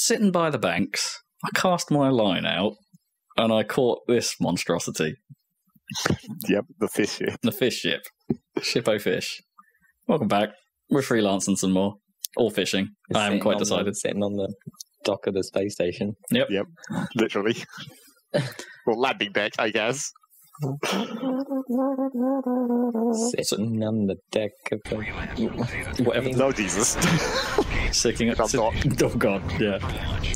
sitting by the banks. I cast my line out, and I caught this monstrosity. Yep, the fish ship. The fish ship. Shippo fish. Welcome back. We're freelancing some more. Or fishing. I haven't quite decided. Sitting on the dock of the space station. Yep. Yep, literally. Well, landing deck, I guess. Sitting on the deck of the... Whatever. No, Jesus. Sitting at... oh, God, yeah.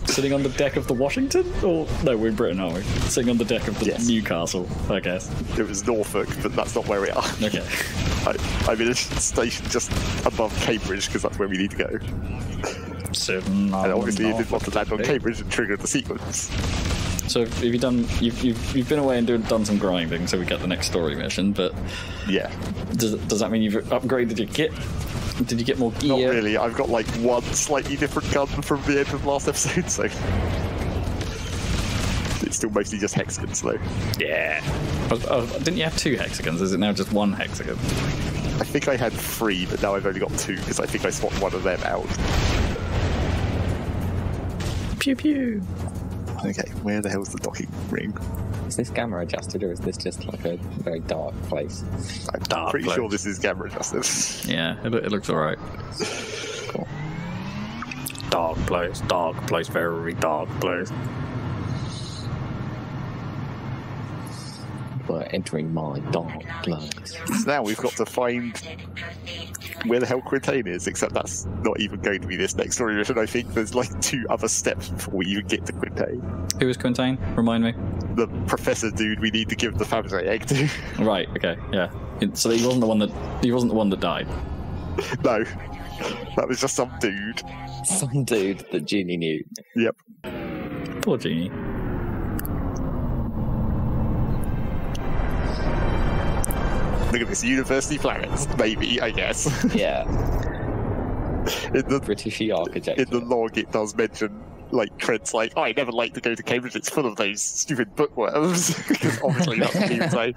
Sitting on the deck of the Washington? Or... No, we're in Britain, aren't we? Sitting on the deck of the Newcastle, I guess. It was Norfolk, but that's not where we are. Okay. I'm in a station just above Cambridge, because that's where we need to go. Sitting on and obviously you did want to land on Norfolk. Cambridge and trigger the sequence. So have you done? You've been away and done some grinding, so we get the next story mission. But yeah, does that mean you've upgraded your kit? Did you get more gear? Not really. I've got like one slightly different gun from the end of last episode, so it's still mostly just hexagons though. Yeah. Didn't you have 2 hexagons? Is it now just 1 hexagon? I think I had 3, but now I've only got 2 because I think I swapped one of them out. Pew pew. Okay, where the hell's the docking ring? Is this camera adjusted, or is this just like a very dark place? I'm pretty sure this is camera adjusted. Yeah, it looks alright. Cool. Dark place, very dark place. We're entering my dark place. So now we've got to find where the hell Quintain is, except that's not even going to be this next story mission. I think there's like 2 other steps before we even get to Quintain. Who is Quintain? Remind me. The professor dude we need to give the Fabergé egg to. Right. Okay. Yeah. So he wasn't the one that died. No, that was just some dude. Some dude that Juni knew. Yep. Poor Juni. Look at this, university planets, maybe, I guess. Yeah. In the British architecture. In the log, it does mention, like, Trent's like, oh, I never like to go to Cambridge, it's full of those stupid bookworms. Because obviously that's what he would say.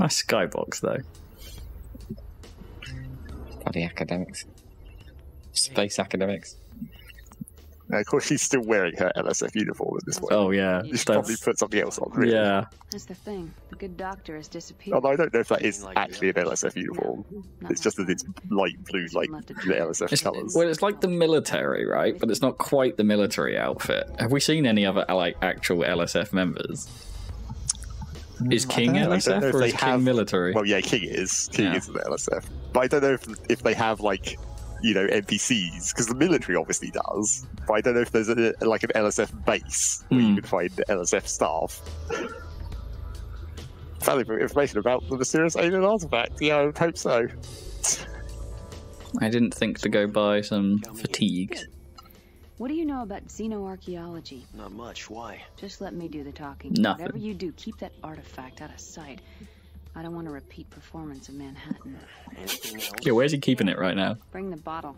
Nice skybox, though. Bloody academics. Space academics. Now, of course, she's still wearing her LSF uniform at this point. Oh, yeah. You should probably put something else on, really. Yeah. That's the thing. The good doctor has disappeared. Although I don't know if that is actually an LSF uniform. It's just that it's light blue, like the LSF colours. Well, it's like the military, right? But it's not quite the military outfit. Have we seen any other, like, actual LSF members? Is King LSF or is King military? Well, yeah, King is. King is an LSF. But I don't know if they have, like, you know, NPCs, because the military obviously does, but I don't know if there's like an LSF base where you can find LSF staff. Valuable information about the mysterious alien artifact. Yeah, I would hope so. I didn't think to go buy some fatigues. What do you know about xenoarcheology? Not much. Why? Just let me do the talking. Nothing. Whatever you do, keep that artifact out of sight. I don't want a repeat performance of Manhattan. Anything else? Yeah, where's he keeping it right now? Bring the bottle.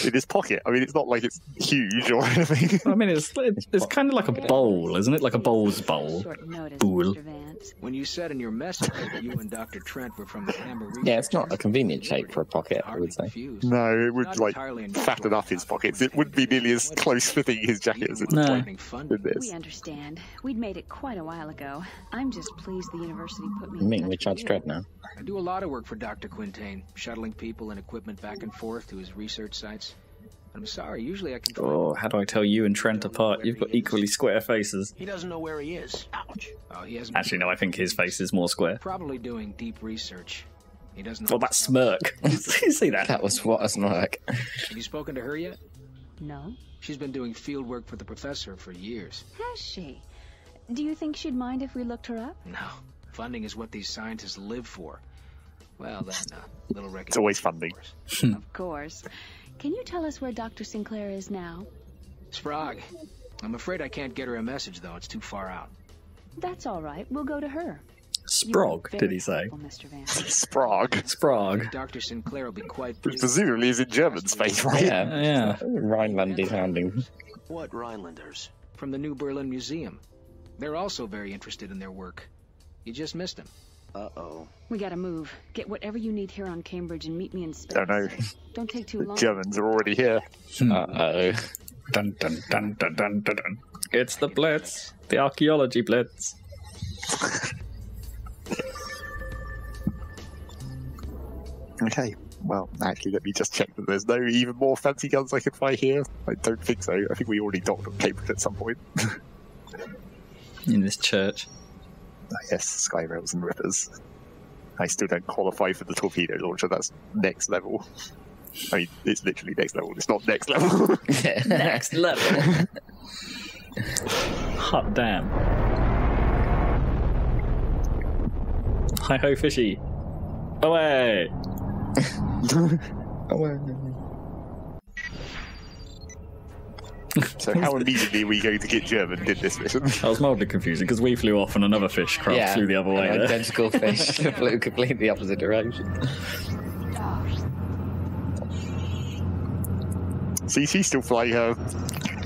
In his pocket. I mean, it's not like it's huge or anything. I mean, it's kind of like a bowl, isn't it? Like a bowl's bowl. Short notice, Bowl. Mr. Vance. When you said in your message that you and Dr. Trent were from the Amber region. Yeah, it's not a convenient shape for a pocket, I would say. No, it would, like, fatten up his pockets. It wouldn't be nearly as close fitting his jacket as it's like in this. We understand. We'd made it quite a while ago. I'm just pleased the university put me in Mean touch we with charge you. Trent now. I do a lot of work for Dr. Quintain, shuttling people and equipment back and forth to his research sites. I'm sorry, usually I can find... Oh, how do I tell you and Trent apart? You've got equally square faces. He doesn't know where he is. Ouch. Oh, he hasn't... Actually, no, I think his face is more square. Probably doing deep research. He doesn't... Well, that smirk. You see that? That was what a smirk. Have you spoken to her yet? No. She's been doing field work for the professor for years. Has she? Do you think she'd mind if we looked her up? No. Funding is what these scientists live for. Well, then, little recognition. It's always funding. Of course. Can you tell us where Dr. Sinclair is now? Sprague. I'm afraid I can't get her a message, though. It's too far out. That's all right. We'll go to her. Sprog, did he say? Mr. Vance. Sprague. Sprague. Dr. Sinclair will be quite Which pleased. presumably is in German space, right? Yeah. Rheinland is sounding. What Rhinelanders? From the New Berlin Museum. They're also very interested in their work. You just missed them. Uh-oh. We gotta move. Get whatever you need here on Cambridge and meet me in space. Don't know. Don't take too The long. Germans are already here. Uh-oh. Dun, dun, dun, dun, dun, dun, dun. It's the Blitz. The archaeology Blitz. Okay. Well, actually, let me just check that there's no even more fancy guns I can find here. I don't think so. I think we already docked on Cambridge at some point. In this church. Yes, sky rails and rippers. I still don't qualify for the torpedo launcher. That's next level. I mean, it's literally next level. It's not next level. Next level. Hot damn. Hi ho, fishy. Away. So how immediately are we going to get German in this mission? That was mildly confusing because we flew off and another fish craft flew the other way. An There. identical fish flew completely opposite direction. See, she's still flying her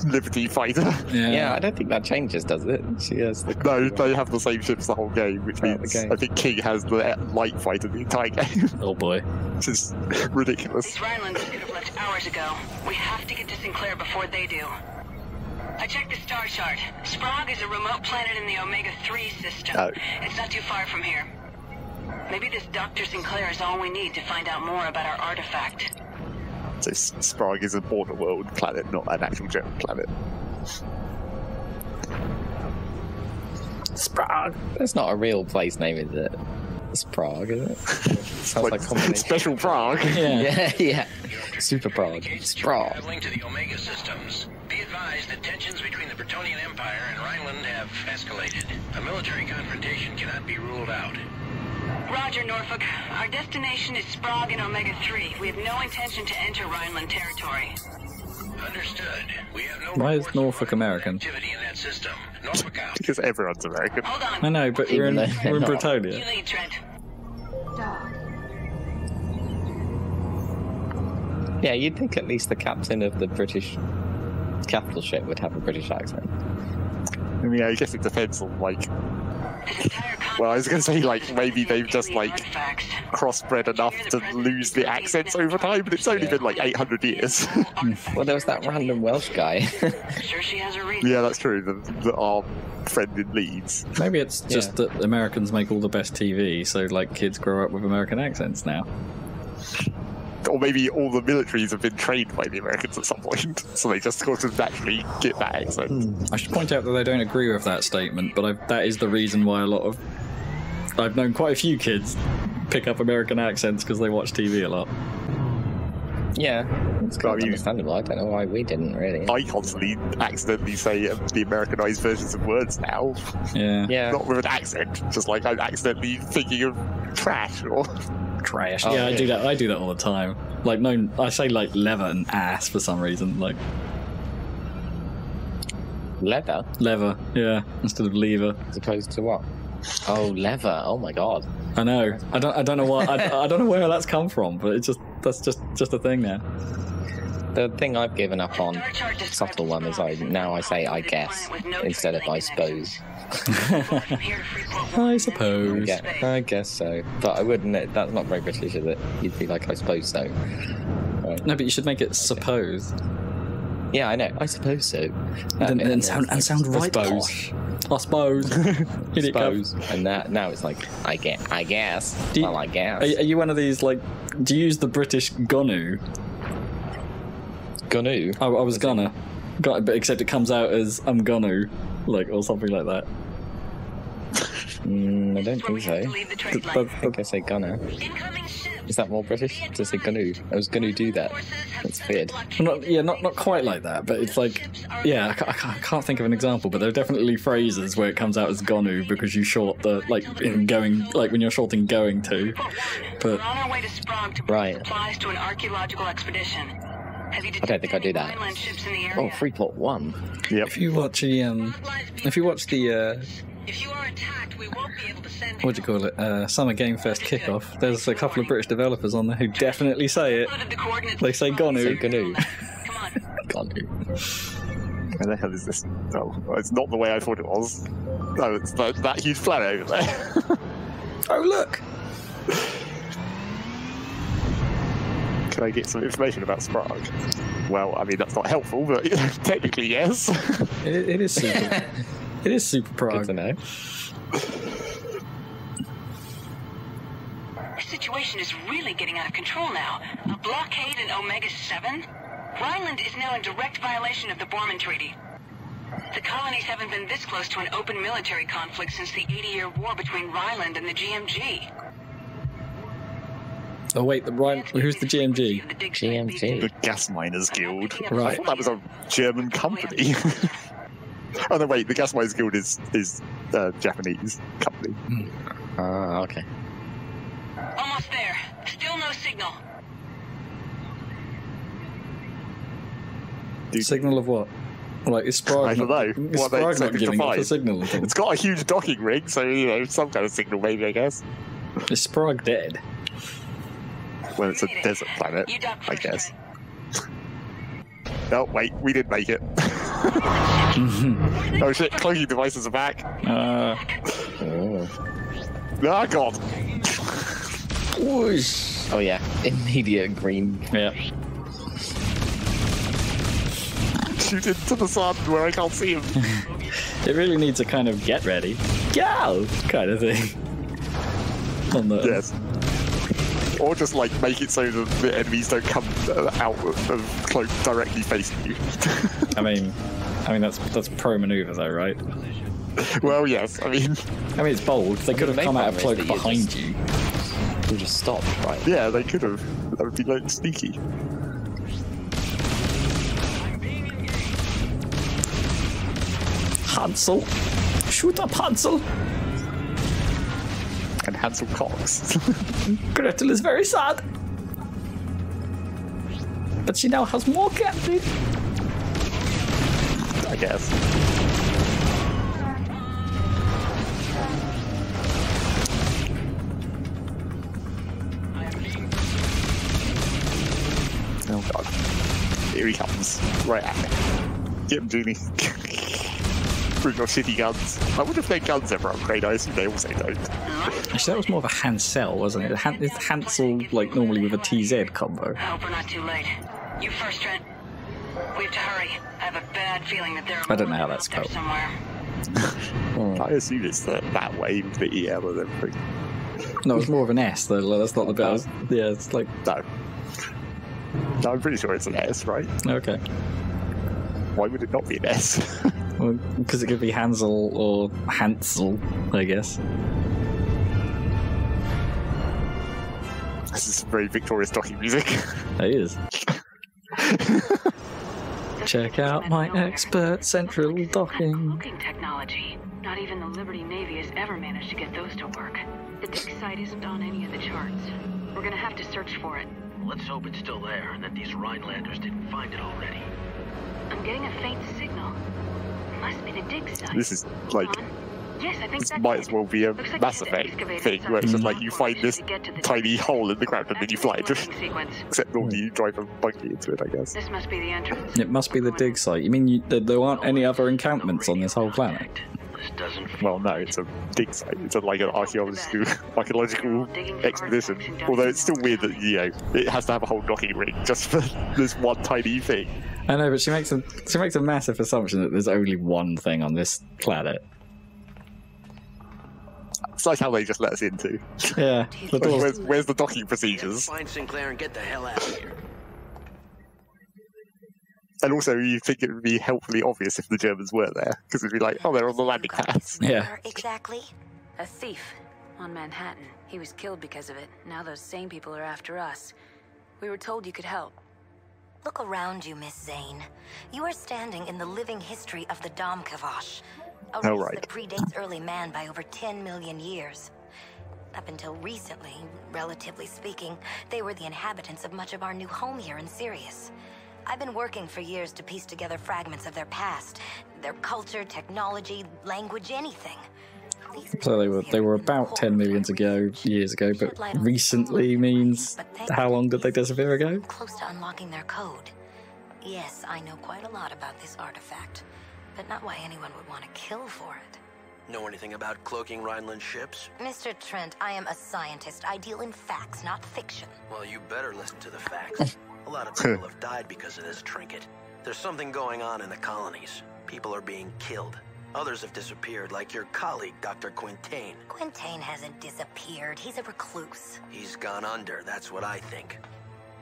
Liberty fighter. Yeah, I don't think that changes, does it? She has the... No, they have the same ships the whole game, which means I think King has the light fighter the entire game. Oh boy. Which is ridiculous. These Rheinlands could have left hours ago. We have to get to Sinclair before they do. I checked the star chart. Sprague is a remote planet in the Omega-3 system. Oh. It's not too far from here. Maybe this Dr. Sinclair is all we need to find out more about our artifact. So Sprague is a border world planet, not an actual German planet. Sprague. That's not a real place name, is it? Sprague, is it? Sounds like combination. Special Prague. Yeah. Super Prague. Sprague. Traveling to the Omega systems. Be advised that tensions between the Bretonnian Empire and Rheinland have escalated. A military confrontation cannot be ruled out. Roger, Norfolk. Our destination is Sprague and Omega-3. We have no intention to enter Rhineland territory. Understood. We have no Why is reports Norfolk of American? activity in that system. Norfolk out. Because everyone's American. Hold on. I know, but we're in You Bretonnia. lead, Trent. Yeah, you'd think at least the captain of the British capital ship would have a British accent. I mean, I guess it depends on, like... Well, I was going to say, like, maybe they've just, like, crossbred enough to lose the accents over time, but it's only been, like, 800 years. Well, there was that random Welsh guy. Sure she has a reason. Yeah, that's true. Our friend in Leeds. Maybe it's just that Americans make all the best TV, so like kids grow up with American accents now. Or maybe all the militaries have been trained by the Americans at some point, so they just sort of naturally get that accent. I should point out that I don't agree with that statement, but that is the reason why I've known quite a few kids pick up American accents because they watch TV a lot. Yeah, it's quite understandable. I don't know why we didn't, really. I constantly accidentally say the Americanized versions of words now. Yeah. Not with an accent, just like I'm accidentally thinking of trash or... Trash. Oh, I do that. I do that all the time. Like, no, I say like leather and ass for some reason. Like Leather? leather, yeah, instead of lever. As opposed to what? Oh, leather. Oh my god. I know. I don't know why. I don't know where that's come from, but it's that's just a thing now. The thing I've given up on, subtle one, is I say I guess instead of I suppose. I suppose. I guess so. But I wouldn't. That's not very British, is it? You'd be like, I suppose so. Right. No, but you should make it suppose. Yeah, I know. I suppose so. And sound right. Posh. I suppose. Suppose. And now it's like I guess. I guess. I guess. Are you one of these like? Do you use the British gonu? Gonu? I was gonna, but except it comes out as I'm gonna, like, or something like that. I don't think so. I think I say gonna. Is that more British to say gonna? I was gonna do that. That's weird. Well, not quite like that, but it's like, I can't think of an example, but there are definitely phrases where it comes out as gonu because you short the, like, in going, like when you're shorting going to. But We're on our way to Sprague to bring supplies to an archaeological expedition. Have you I don't think I do that. Oh, Freeport 1. Yep. If you watch the If you are attacked, we won't be able to send what do you call it? Summer Game Fest kickoff. There's a couple of British developers on there who definitely say it. They say gonu. Say gonu. Come on. Gonu. Where the hell is this? Oh, it's not the way I thought it was. No, it's that huge planet over there. Oh, look! Can I get some information about Sprague? Well, I mean, that's not helpful, but technically, yes. It is super. It is super Prague. Good to know. The situation is really getting out of control now. A blockade in Omega-7? Rheinland is now in direct violation of the Bormann Treaty. The colonies haven't been this close to an open military conflict since the 80-year war between Rheinland and the GMG. Oh wait, who's the GMG? GMG. The Gas Miners Guild. Right. I thought that was a German company. Oh no, wait, the Gas Miners Guild is a Japanese company. Ah, okay. Almost there. Still no signal. Signal of what? Like, is Sprague I don't know. Is What they Sprague not expect to giving us a find? signal? It's got a huge docking ring, so, you know, some kind of signal maybe, I guess. Is Sprague dead? Well, it's a desert planet, You dock I first, guess. Trent. Oh, wait, we didn't make it. Oh shit, cloaking devices are back. Oh. Ah, God. Whoosh. Oh yeah, immediate green. Yeah. Shoot into the sun where I can't see him. It really needs a kind of get ready, go kind of thing. On the Yes. Or just, like, make it so that the enemies don't come out of cloak directly facing you. I mean that's pro maneuver though, right? Well, yes, I mean, it's bold. They could have main come out of problem is cloak that you behind you. You just stop, right? yeah, they could have. That would be, like, sneaky. Hansel, shoot up Hansel. And Hansel Cox. Gretel is very sad, but she now has more captain. I guess. Oh god. Here he comes. Right at me. Get him, Juni. Bring your shitty guns. I wonder if their guns ever upgrade. I assume they also don't. Actually, that was more of a Hansel, wasn't it? It's Hansel, like, normally with a TZ combo. I hope we're not too late. You first, Trent. We have to hurry. I have a bad feeling that there are I don't know more how that's out there spelled. somewhere. I assume it's that way with the EL and everything. No, it's more of an S, though. That's not the bit. Yeah, it's like... No. No, I'm pretty sure it's an S, right? Okay. Why would it not be an S? Well, because it could be Hansel or Hansel, I guess. This is some very victorious docking music. It is. Check out my expert central docking. Looking technology. Not even the Liberty Navy has ever managed to get those to work. The dig site isn't on any of the charts. We're gonna have to search for it. Let's hope it's still there and that these Rhinelanders didn't find it already. I'm getting a faint signal. Must be the dig site. This is like... Hold on. Yes, I think This that's might it. as well be a Looks like Mass the Effect excavator thing, where it's just like you find this to get to the tiny dig site. hole in the ground and then you fly That's into the it. sequence. Except normally you drive a buggy into it, I guess. This must be the entrance. It must be the dig site. You mean there aren't any other encampments on this whole planet? This doesn't Well, no, it's a dig site. It's like an archaeological expedition. Although it's still weird that, you know, it has to have a whole docking ring just for this one tiny thing. I know, but she makes a massive assumption that there's only one thing on this planet. It's like how they just let us into. Yeah. The door's Where's the docking procedures? Find Sinclair and get the hell out of here. And also, you think it would be helpfully obvious if the Germans were there, because it'd be like, oh, they're on the landing pads. Yeah. Exactly. A thief on Manhattan. He was killed because of it. Now those same people are after us. We were told you could help. Look around you, Miss Zane. You are standing in the living history of the Domkavash, a Oh, race right. that predates early man by over 10 million years. Up until recently, relatively speaking, they were the inhabitants of much of our new home here in Sirius. I've been working for years to piece together fragments of their past, their culture, technology, language, anything. So they were about 10 million years ago, but recently means how long did they disappear ago? Close to unlocking their code. Yes, I know quite a lot about this artifact, but not why anyone would want to kill for it. Know anything about cloaking Rheinland ships? Mr. Trent, I am a scientist. I deal in facts, not fiction. Well, you better listen to the facts. A lot of people have died because of this trinket. There's something going on in the colonies. People are being killed. Others have disappeared, like your colleague, Dr. Quintain. Quintain hasn't disappeared. He's a recluse. He's gone under, that's what I think.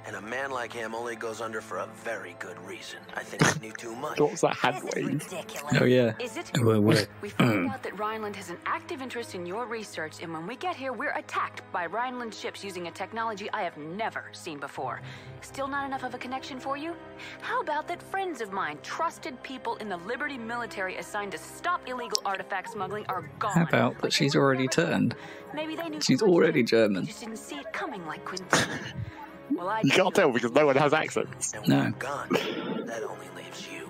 And a man like him only goes under for a very good reason. I think he knew too much. What was that hand wave? Ridiculous. Oh yeah. Is it? Well, We found out that Rheinland has an active interest in your research, and when we get here, we're attacked by Rheinland ships using a technology I have never seen before. Still not enough of a connection for you? How about that friends of mine, trusted people in the Liberty military assigned to stop illegal artifact smuggling, are gone? How about that Like she's they were already never in. turned? Maybe they knew She's too much already then. German. They just didn't see it coming like Quintin. Well, I You can't tell because no one has accents. And when No. you're gone, that only leaves you.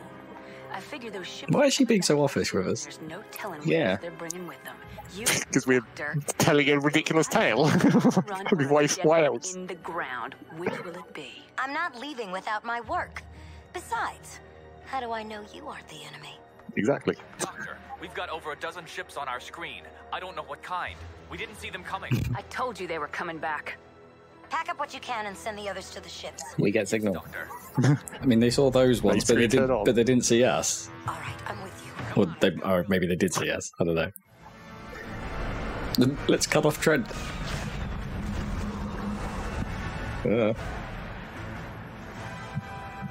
I figure those ships. Why is she being so offish with us? There's no telling what Yeah. they're bringing with them. You, Because we're Doctor, telling a ridiculous tale. run I mean, why else? in the ground. Which will it be? I'm not leaving without my work. Besides, how do I know you aren't the enemy? Exactly. Doctor, we've got over a dozen ships on our screen. I don't know what kind. We didn't see them coming. I told you they were coming back. Pack up what you can and send the others to the ships. We get signal. Doctor. I mean, they saw those ones, but they turn on. didn't see us. All right, I'm with you. Or maybe they did see us. I don't know. Let's cut off Trent.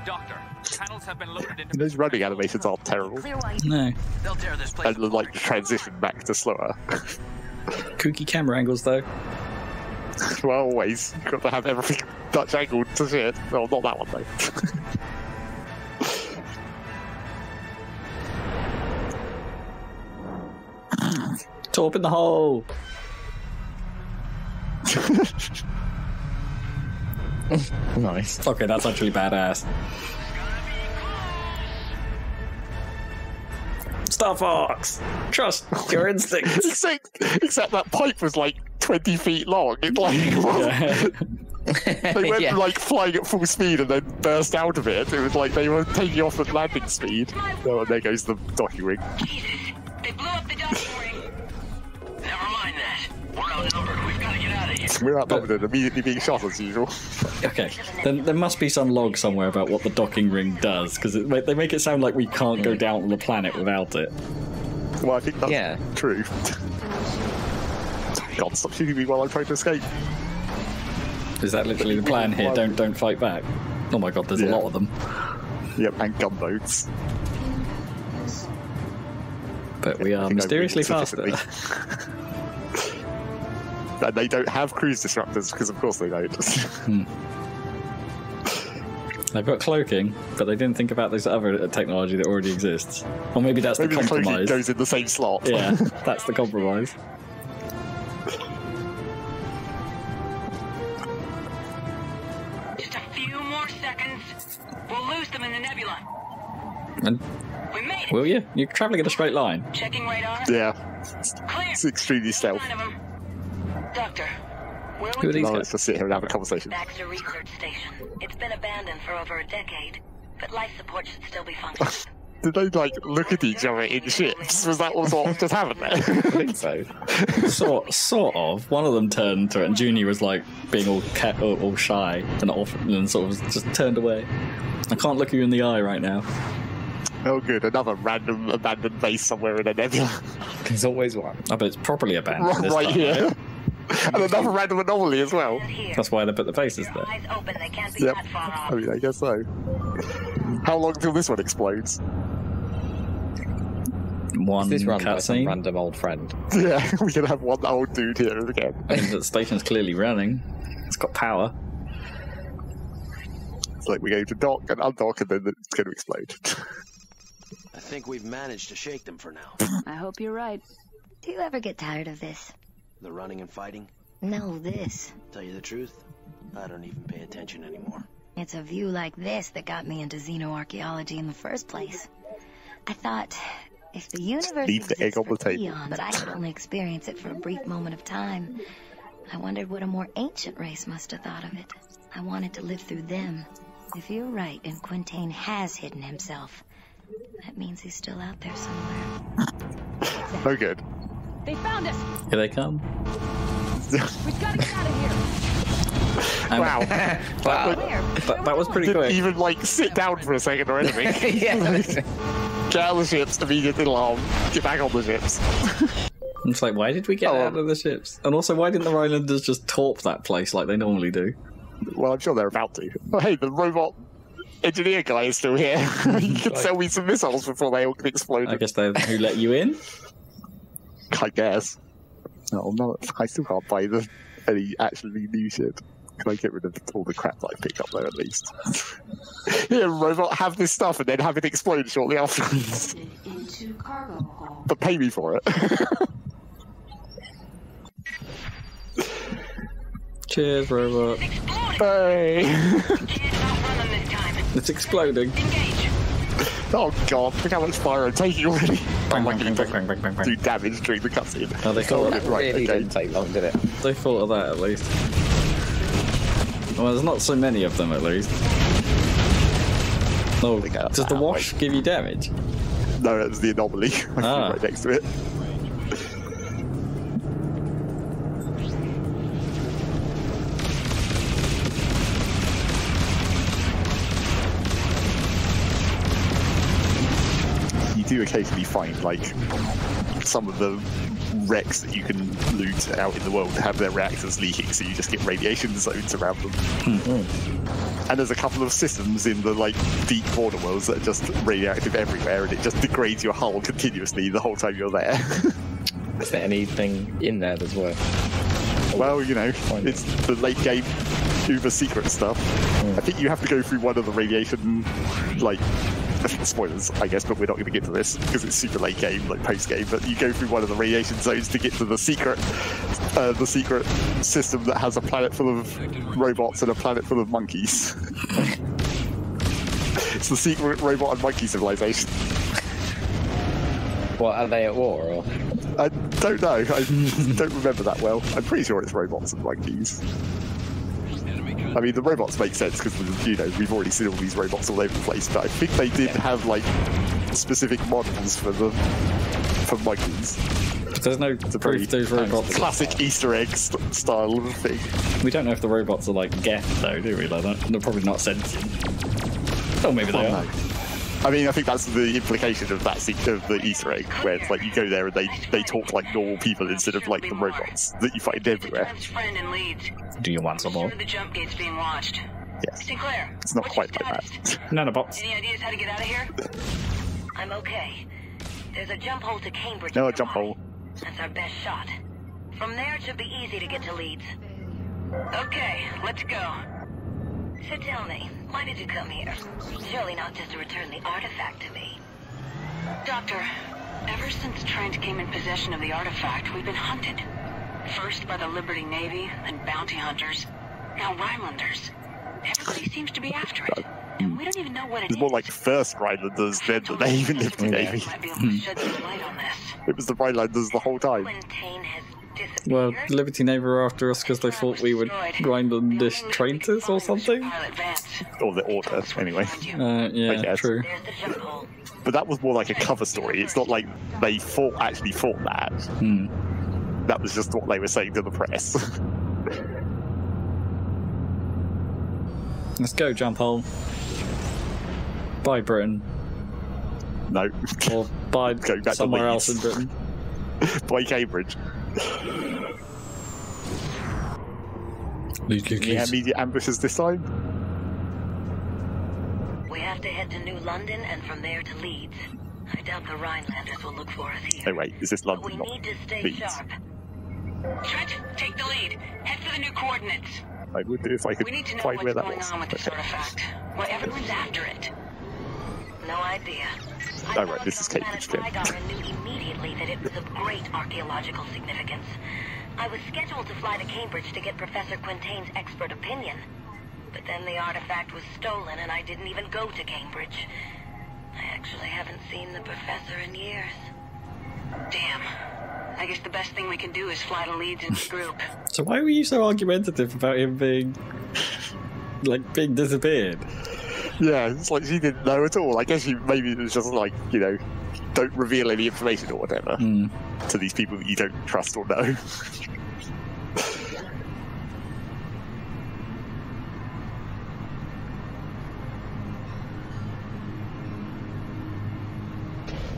Doctor, panels have been loaded into... Those running animations aren't terrible. Clear while No. They'll tear this place And the like transition back to slower. Kooky camera angles, though. Well, always. You've got to have everything Dutch angled to see it. Well, not that one, though. Top in the hole. Nice. Okay, that's actually badass. Star Fox, trust your instincts. Except that pipe was like 20 feet long. It like they went Yeah. like flying at full speed and then burst out of it. It was like they were taking off at landing speed. Oh, and there goes the docking ring. Jesus, they blew up the docking ring. Never mind that. We're outnumbered. We've got to get out of here. We're outnumbered and immediately being shot as usual. Okay, then there must be some log somewhere about what the docking ring does, because they make it sound like we can't go down on the planet without it. Well, I think that's true. God, stop shooting me while I'm trying to escape. Is that literally the plan here? Don't fight back. Oh my god, there's a lot of them. Yep, and gunboats. But we are mysteriously faster. And they don't have cruise disruptors, because of course they don't. They've got cloaking, but they didn't think about this other technology that already exists. Or maybe that's Maybe the the cloaking compromise. goes in the same slot. Yeah, that's the compromise. Just a few more seconds. We'll lose them in the nebula. And We made it. will you? You're travelling in a straight line. Checking radar. Yeah. Clear. It's extremely stealth. None of them. Doctor, where Who are would these Now guys? let's just sit here and have a conversation. Baxter Research Station. It's been abandoned for over a decade, but life support should still be functioning. Did they like look at each other in ships? Was that what just happened there? I think so. Sort of. One of them turned to it, and Juni was like being all shy and off, and sort of just turned away. I can't look you in the eye right now. Oh, good. Another random abandoned base somewhere in a nebula. There's always one. Oh, but it's properly abandoned. this right time, here. right? And another random anomaly as well. That's why they put the bases there. Eyes open, they can't be Yep. that far off. I mean, I guess so. How long till this one explodes? One Is this run by some cutscene. random old friend? Yeah, we can have one old dude here again. I mean, the station's clearly running. It's got power. It's like we go to dock and undock and then it's going to explode. I think we've managed to shake them for now. I hope you're right. Do you ever get tired of this? The running and fighting? No, this. Tell you the truth, I don't even pay attention anymore. It's a view like this that got me into xenoarchaeology in the first place. I thought, if the universe Leave the egg exists on the for table. eons, but I could only experience it for a brief moment of time, I wondered what a more ancient race must have thought of it. I wanted to live through them. If you're right and Quintain has hidden himself, that means he's still out there somewhere. Oh, good. They found us. Here they come. We've got to get out of here. Wow. That was pretty quick. Even like sit down for a second or anything. Yeah. Get out of the ships, immediately alarm. Get back on the ships. It's like, why did we get out of the ships? And also, why didn't the Rhinelanders just torp that place like they normally do? Well, I'm sure they're about to. Oh, hey, the robot engineer guy is still here. He can sell me some missiles before they all explode. I guess they're who let you in? I guess. No, I still can't buy any actually new shit. Can I get rid of all the crap that I picked up there at least? Here, robot, have this stuff and then have it explode shortly afterwards. But pay me for it. Cheers, robot. Hey! It's exploding. Oh god, look how much fire I'm taking already. Bang, bang, bang, bang, bang, bang, bang. Do damage during the cutscene. Oh, they thought That really didn't take long, did it? They thought of that at least. Well, there's not so many of them at least. Oh, does the wash give you damage? No, that was the anomaly. I flew right next to it. You do occasionally find, like, some of the wrecks that you can loot out in the world have their reactors leaking, so you just get radiation zones around them. Mm-hmm. And there's a couple of systems in the like deep border worlds that are just radioactive everywhere, and it just degrades your hull continuously the whole time you're there. Is there anything in there that's worth? Well, you know, it's the late game uber secret stuff. I think you have to go through one of the radiation, like, spoilers, I guess, but we're not going to get to this because it's super late game, like post game. But you go through one of the radiation zones to get to the secret system that has a planet full of robots and a planet full of monkeys. It's the secret robot and monkey civilization. What, are they at war, or? I don't know. I don't remember that well. I'm pretty sure it's robots and monkeys. I mean, the robots make sense because, you know, we've already seen all these robots all over the place, but I think they did have, like, specific models for monkeys. There's no proof those robots... Classic Easter egg style of thing. We don't know if the robots are, like, Geth, though, do we? Like that? They're probably not sentient. Oh, maybe they are. No. I mean, I think that's the implication of that of the Easter egg, where it's like you go there and they talk like normal people instead of like the robots that you find everywhere. Do you want some more? The jump gate's being watched. Yes. Sinclair, it's not quite like that. Nanobots. Any ideas how to get out of here? I'm okay. There's a jump hole to Cambridge. No, a jump hole. That's our best shot. From there, it should be easy to get to Leeds. Okay, let's go. So tell me, why did you come here? Surely not just to return the artifact to me. Doctor, ever since Trent came in possession of the artifact, we've been hunted. First by the Liberty Navy, then bounty hunters, now Rhinelanders. Everybody seems to be after it, and we don't even know what it is. It's more like the first Rhinelanders then that they even lived in the Navy. It was the Rhinelanders the whole time. Well, Liberty Navy were after us because they thought we were Rhinelandish traitors or something. Or the Order, anyway. Yeah, true. But that was more like a cover story. It's not like they actually fought that. That was just what they were saying to the press. Let's go, jump hole. Bye, Britain. No. Or bye go back somewhere else in Britain. By Cambridge. Yeah, immediate ambushes this time? We have to head to New London and from there to Leeds. I doubt the Rhinelanders will look for us here. Oh wait, is this London? We need to stay Leeds? sharp. Trent, take the lead. Head for the new coordinates. I would do if I could find where that was. We need to know what's going on with this artifact. Why everyone's after it. No idea. Oh right, this is Cambridge then. My daughter knew immediately that it was of great archaeological significance. I was scheduled to fly to Cambridge to get Professor Quintain's expert opinion. But then the artifact was stolen and I didn't even go to Cambridge. I actually haven't seen the professor in years. Damn. I guess the best thing we can do is fly to Leeds in the group. So why were you so argumentative about him being... being disappeared? Yeah, it's like she didn't know at all. I guess maybe it was just like, you know, don't reveal any information or whatever. To to these people that you don't trust or know.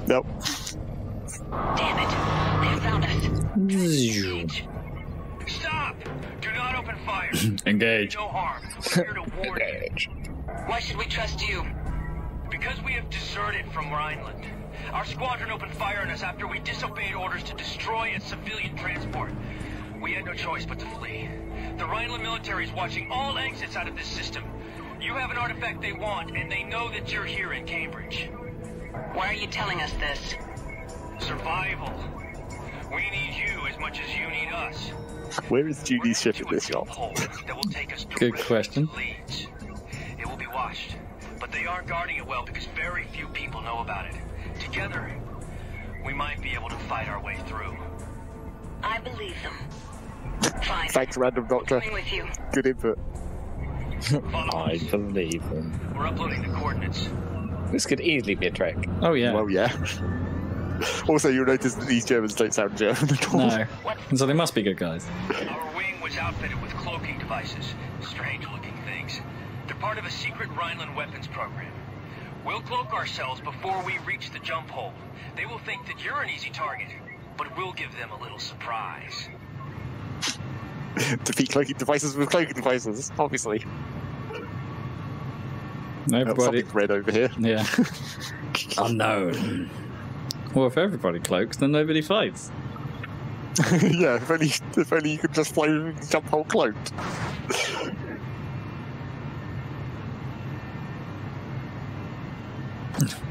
Nope. Damn it. They found us. Stop! Do not open fire. Engage. No harm. We're here to warn you. Why should we trust you? Because we have deserted from Rheinland. Our squadron opened fire on us after we disobeyed orders to destroy a civilian transport. We had no choice but to flee. The Rheinland military is watching all exits out of this system. You have an artifact they want, and they know that you're here in Cambridge. Why are you telling us this? Survival. We need you as much as you need us. Where is Juni's ship in this shot? Good question. It will be watched, but they aren't guarding it well because very few people know about it. Together, we might be able to fight our way through. I believe them. Fine. Thanks, Random Doctor. Coming with you. Good input. I believe them. We're uploading the coordinates. This could easily be a trick. Oh yeah. Well, yeah. Also, you'll notice that these Germans don't sound German at all. No. So they must be good guys. Our wing was outfitted with cloaking devices. Strange-looking things. They're part of a secret Rheinland weapons program. We'll cloak ourselves before we reach the jump hole. They will think that you're an easy target, but we'll give them a little surprise. Defeat cloaking devices with cloaking devices, obviously. Everybody. Something's red over here. Yeah. Unknown. Well, if everybody cloaks, then nobody fights. Yeah, if only you could just fly and jump hole cloaked.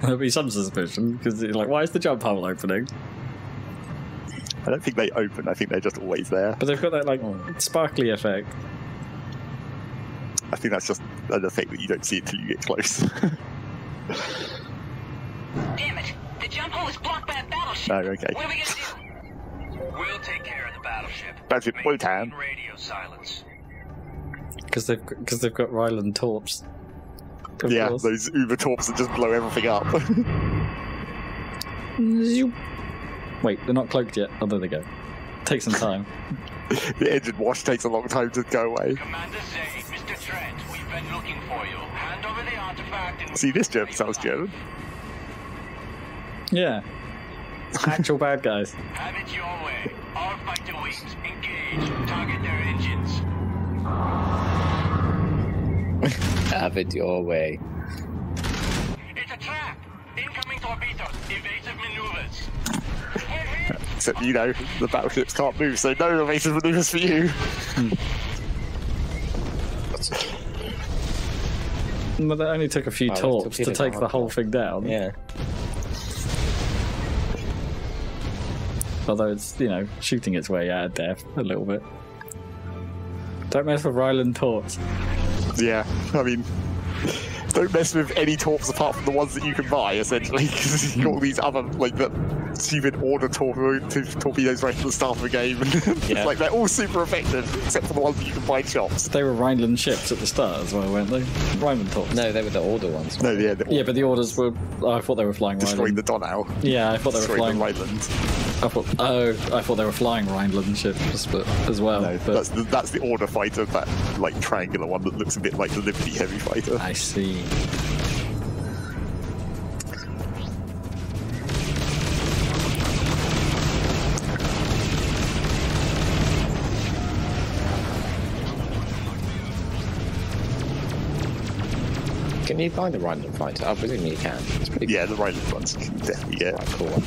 There'll be some suspicion, because like, why is the jump hole opening? I don't think they open, I think they're just always there. But they've got that, like, sparkly effect. I think that's just an effect that you don't see until you get close. Damn it! The jump hole is blocked by a battleship. Oh, okay. What are we gonna do? We'll take care of the battleship. Battleship Wotan. Maintain radio silence. Because they've got Rheinland torps. Yeah, those Uber torps that just blow everything up. Wait, they're not cloaked yet. Oh, there they go. Take some time. The engine wash takes a long time to go away. Commander Zay, Mr. Trent, we've been looking for you. Hand over the artifact and... See, this German sounds German. Yeah. Actual bad guys. Have it your way. All fighter wings, engage. Target their engines. Have it your way. It's a trap. Incoming torpedoes. Evasive maneuvers. Except, you know, the battleships can't move, so no evasive maneuvers for you. But that only took a few torps to take the whole thing down. Yeah. Although it's, you know, shooting its way out of death a little bit. Don't mess with Rheinland torps. Yeah, I mean, don't mess with any torps apart from the ones that you can buy, essentially, because you've got all these other, like, the stupid order torpedoes right at the start of the game. Yeah. Like, they're all super effective, except for the ones that you can buy in shops. They were Rheinland ships at the start as well, weren't they? Rheinland torps. No, they were the order ones. No, yeah. Yeah, but the orders were... Oh, I thought they were flying destroying Rheinland. the Donau. Yeah, I thought they were flying... Rheinland. I thought they were flying Rheinland ships as well. No, but... that's the order fighter, that, like, triangular one that looks a bit like the Liberty heavy fighter. I see. Can you find the Rheinland fighter? I presume you can. It's pretty yeah, the Rheinland ones you can definitely get. Quite cool.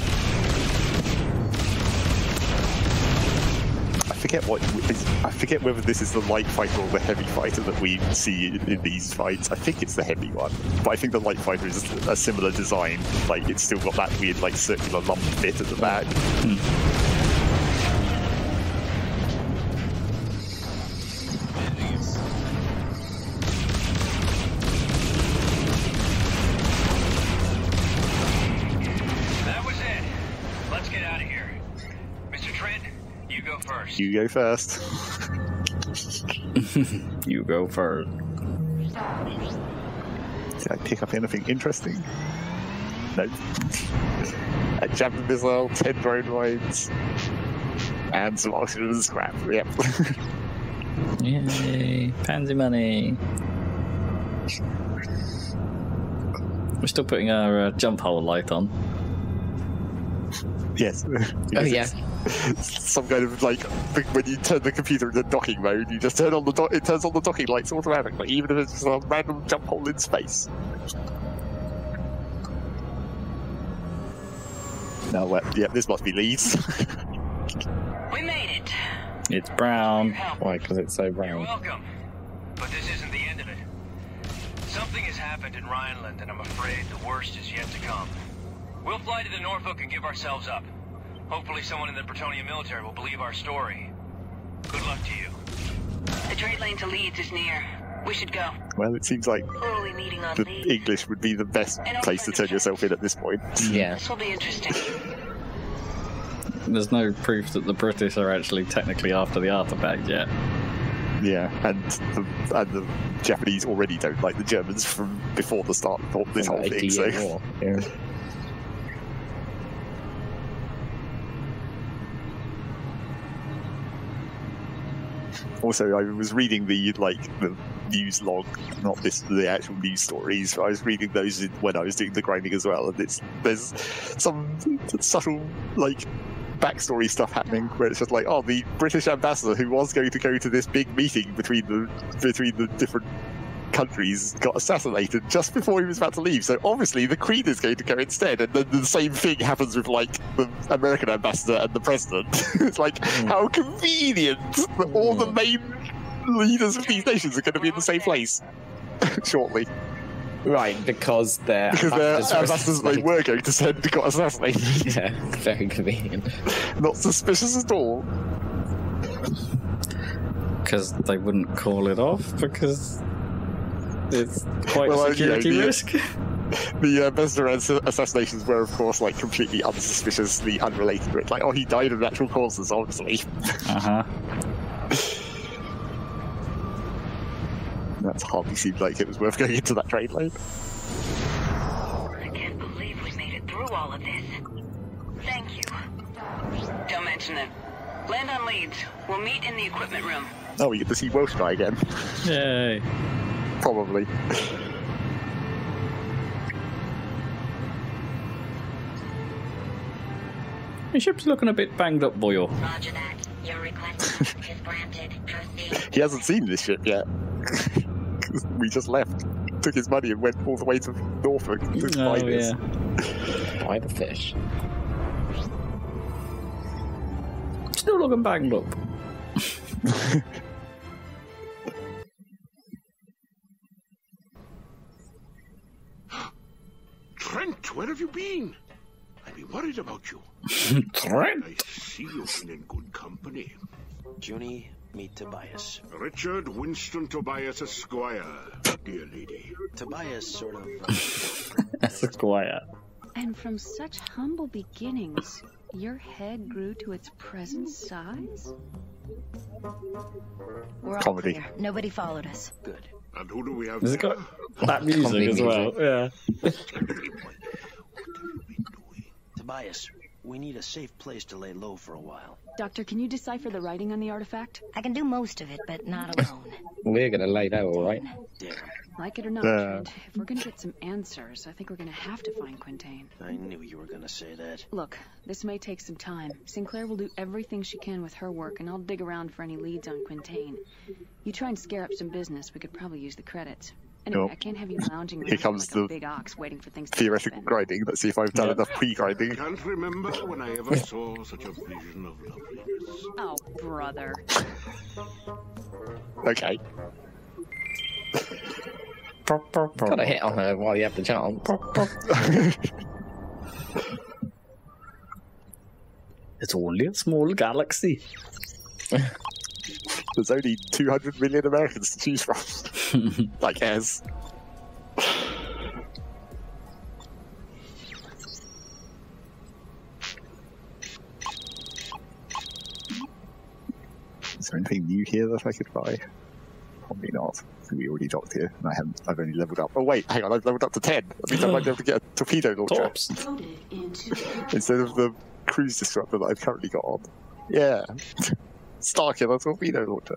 I forget whether this is the light fighter or the heavy fighter that we see in these fights. I think it's the heavy one, but I think the light fighter is a similar design. Like, it's still got that weird, like, circular lump bit at the back. That was it. Let's get out of here. Mr. Trent, you go first. You go first. You go first. Did I pick up anything interesting? Nope. A javelin missile, 10 drone mines, and some oxygen and scrap. Yep. Yay! Pansy money. We're still putting our jump hole light on. Yes. Oh yeah. Some kind of like when you turn the computer into docking mode, you just turn on the it turns on the docking lights automatically, even if it's just a random jump hole in space. No, yeah, this must be Leeds. We made it. It's brown. Why? Because it's so You're brown. welcome. But this isn't the end of it. Something has happened in Rheinland, and I'm afraid the worst is yet to come. We'll fly to the Norfolk and give ourselves up. Hopefully someone in the Bretonian military will believe our story. Good luck to you. The trade lane to Leeds is near. We should go. Well, it seems like Who are we meeting on the Leeds? English would be the best place to turn yourself in at this point. Yeah. This will be interesting. There's no proof that the British are actually technically after the artifact yet. Yeah, and the Japanese already don't like the Germans from before the start of this whole thing. So. War. Yeah. Also, I was reading the news log, not the actual news stories. I was reading those when I was doing the grinding as well, and there's some subtle backstory stuff happening where it's just like, oh, the British ambassador who was going to go to this big meeting between the different countries got assassinated just before he was about to leave. So obviously the Queen is going to go instead, and then the same thing happens with the American ambassador and the president. It's like, how convenient that all the main leaders of these nations are going to be in the same place shortly. Right, because their ambassadors they were going to send got assassinated. Yeah, very convenient. Not suspicious at all. Because they wouldn't call it off, because it's quite a security risk. The ambassador assassinations were, of course, completely unsuspiciously unrelated to it. Like, oh, he died of natural causes, obviously. Uh-huh. That hardly seemed like it was worth going into that trade lane. I can't believe we made it through all of this. Thank you. Don't mention it. Land on Leeds. We'll meet in the equipment room. Oh, we get to see Welsh guy again. Yay. Probably. Your ship's looking a bit banged up, boyo. Roger that. Your request is granted. Proceed. He hasn't seen this ship yet. We just left, took his money and went all the way to Norfolk to buy this. Yeah. Buy the fish. Still looking banged up. Trent, where have you been? I've been worried about you. Trent? I see you've been in good company. Juni, meet Tobias. Richard Winston Tobias Esquire, dear lady. Tobias sort of... Esquire. And from such humble beginnings, your head grew to its present size? We're all Comedy. clear. Nobody followed us. Good. And who do we have Has it there? got that music as well? Yeah. Tobias, we need a safe place to lay low for a while. Doctor, can you decipher the writing on the artifact? I can do most of it, but not alone. We're gonna lay low, all right? Damn. Like it or not, Trent, if we're gonna get some answers, I think we're gonna have to find Quintain. I knew you were gonna say that. Look, this may take some time. Sinclair will do everything she can with her work, and I'll dig around for any leads on Quintain. You try and scare up some business, we could probably use the credits. Anyway, Nope. I can't have you lounging Here around comes like a the big ox waiting for things to theoretical happen. grinding. Let's see if I've done enough pre-grinding. Can't remember when I ever saw such a vision of loveliness. Oh, brother. Okay. Gotta hit on her while you have the chance. It's only a small galaxy. There's only 200 million Americans to choose from. I guess. Is there anything new here that I could buy? Probably not. We already docked here, and I've only leveled up. Oh wait, hang on, I've leveled up to 10. That means I might be able to get a torpedo launcher instead of the cruise disruptor that I've currently got on. Yeah, Starkiller torpedo launcher.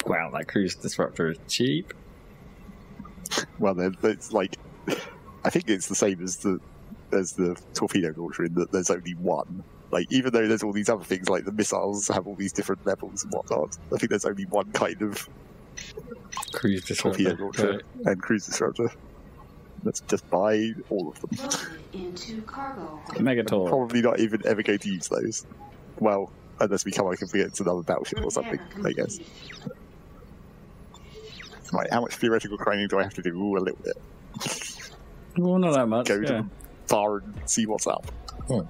Wow, that cruise disruptor is cheap. Well, it's like, I think it's the same as the torpedo launcher in that there's only one. Like, even though there's all these other things, like the missiles have all these different levels and whatnot, I think there's only one kind of cruise disruptor, torpedo launcher and cruise disruptor. Let's just buy all of them. Megator. Probably not even ever going to use those. Well, unless we come against another battleship or something, I guess. Right, how much theoretical grinding do I have to do? Ooh, a little bit. Well, not that much. Go to the bar and see what's up. Oh,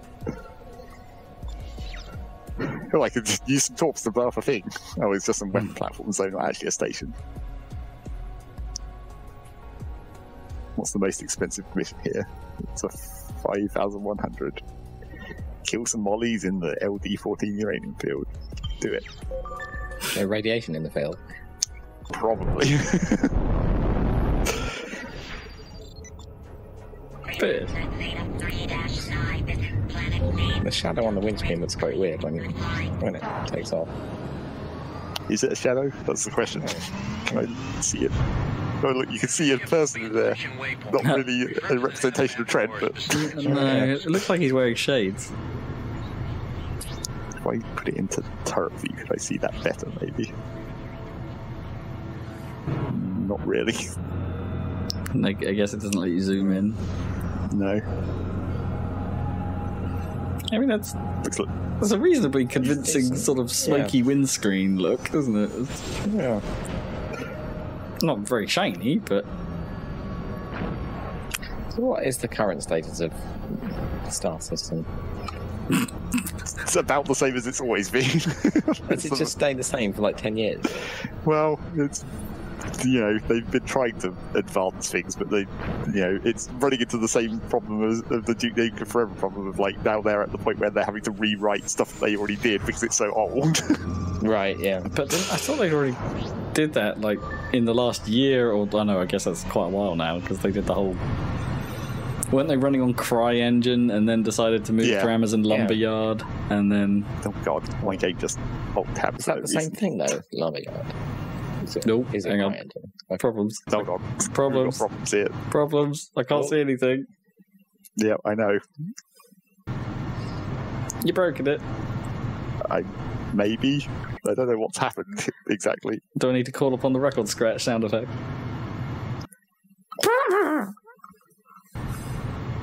I could just use some torps to blow off a thing. Oh, it's just some weapon platforms, though, not actually a station. What's the most expensive mission here? It's a 5,100. Kill some mollies in the LD-14 uranium field. Do it. No radiation in the field. Probably. The shadow on the windscreen looks quite weird when it takes off. Is it a shadow? That's the question. Can I see it? Oh, look, you can see a person there. Not really a representation of Trent, but... No, it looks like he's wearing shades. If I put it into turret view, could I see that better, maybe? Not really. I guess it doesn't let you zoom in. No. I mean, that's a reasonably convincing sort of smoky windscreen look, isn't it? Yeah. Not very shiny, but... So what is the current status of the star system? It's about the same as it's always been. Has it just stayed the same for like 10 years? Well, it's... You know, they've been trying to advance things, but it's running into the same problem of the Duke Nukem Forever problem of, like, now they're at the point where they're having to rewrite stuff that they already did because it's so old. Right, yeah. But I thought they already did that, like, in the last year, or I know, I guess that's quite a while now, because they did the whole... Weren't they running on CryEngine and then decided to move to Amazon Lumberyard, and then... Oh god, my game just alt-tab. Is that the same thing, though, Lumberyard? Nope, hang on. Problems. Hold on. Problems. Problems here. Problems. I can't see anything. Yeah, I know. You broken it. Maybe. I don't know what's happened exactly. Do I need to call upon the record scratch sound effect?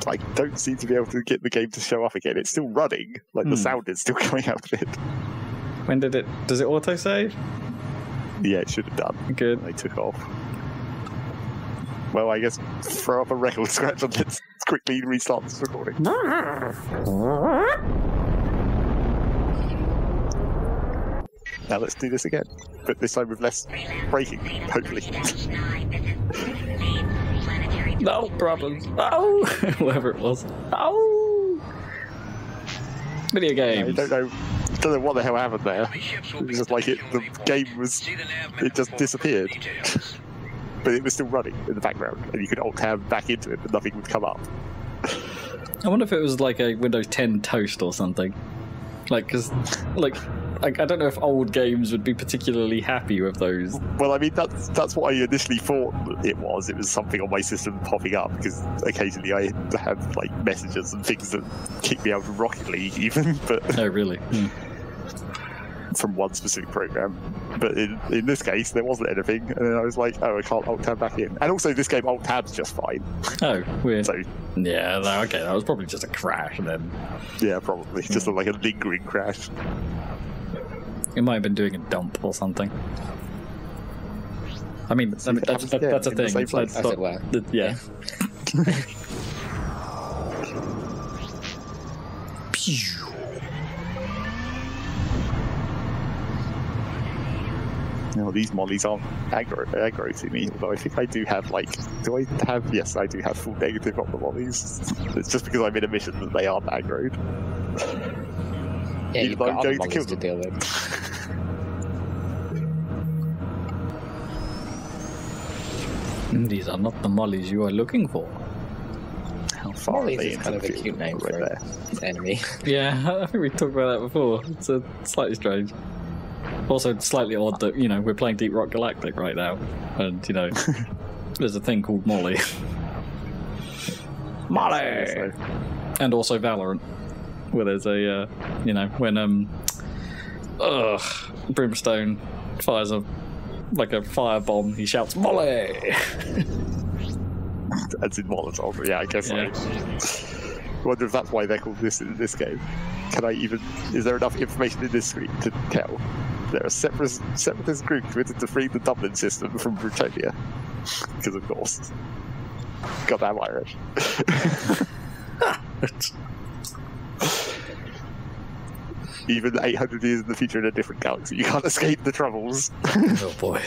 I don't seem to be able to get the game to show up again. It's still running. Like, the sound is still coming out of it. When did it... Does it auto-save? Yeah, it should have done. Good. They took off. Well, I guess throw up a record scratch and let's quickly restart this recording. Now let's do this again, but this time with less braking, hopefully. No problems. Oh, whatever it was. Oh, video games. I don't know what the hell happened there. It was just like the game was, it just disappeared. But it was still running in the background, and you could alt-tab back into it, but nothing would come up. I wonder if it was like a Windows 10 toast or something. Like, because, like, I don't know if old games would be particularly happy with those. Well, I mean, that's what I initially thought it was. It was something on my system popping up, because occasionally I have, like, messages and things that kick me out of Rocket League, even. But oh, really? From one specific program. But in this case, there wasn't anything, and then I was like, oh, I can't alt-tab back in. And also, this game alt-tabs just fine. Oh, weird. So, yeah, okay, that was probably just a crash then. Yeah, probably. Just like a lingering crash. It might have been doing a dump or something. I mean, that's a thing. As it were. Yeah. No, these mollies aren't aggro to me, although I think I do have, like... Do I have... Yes, I do have full negative on the mollies. It's just because I'm in a mission that they aren't aggroed. Yeah, you've got other mollies to deal with. These are not the mollies you are looking for. How far mollies is kind of a cute name for an enemy. Yeah, I think we talked about that before. It's slightly strange. Also, slightly odd that, you know, we're playing Deep Rock Galactic right now, and, you know, there's a thing called Molly. Molly! And also Valorant, where there's a, you know, when, Brimstone fires a firebomb, he shouts, Molly! That's in Molotov, yeah, I guess so. I wonder if that's why they're called this in this game. Is there enough information in this screen to tell? They're a separatist group committed to freeing the Dublin system from Britonia. Because of course. Goddamn Irish. Even 800 years in the future in a different galaxy, you can't escape the troubles. Oh boy.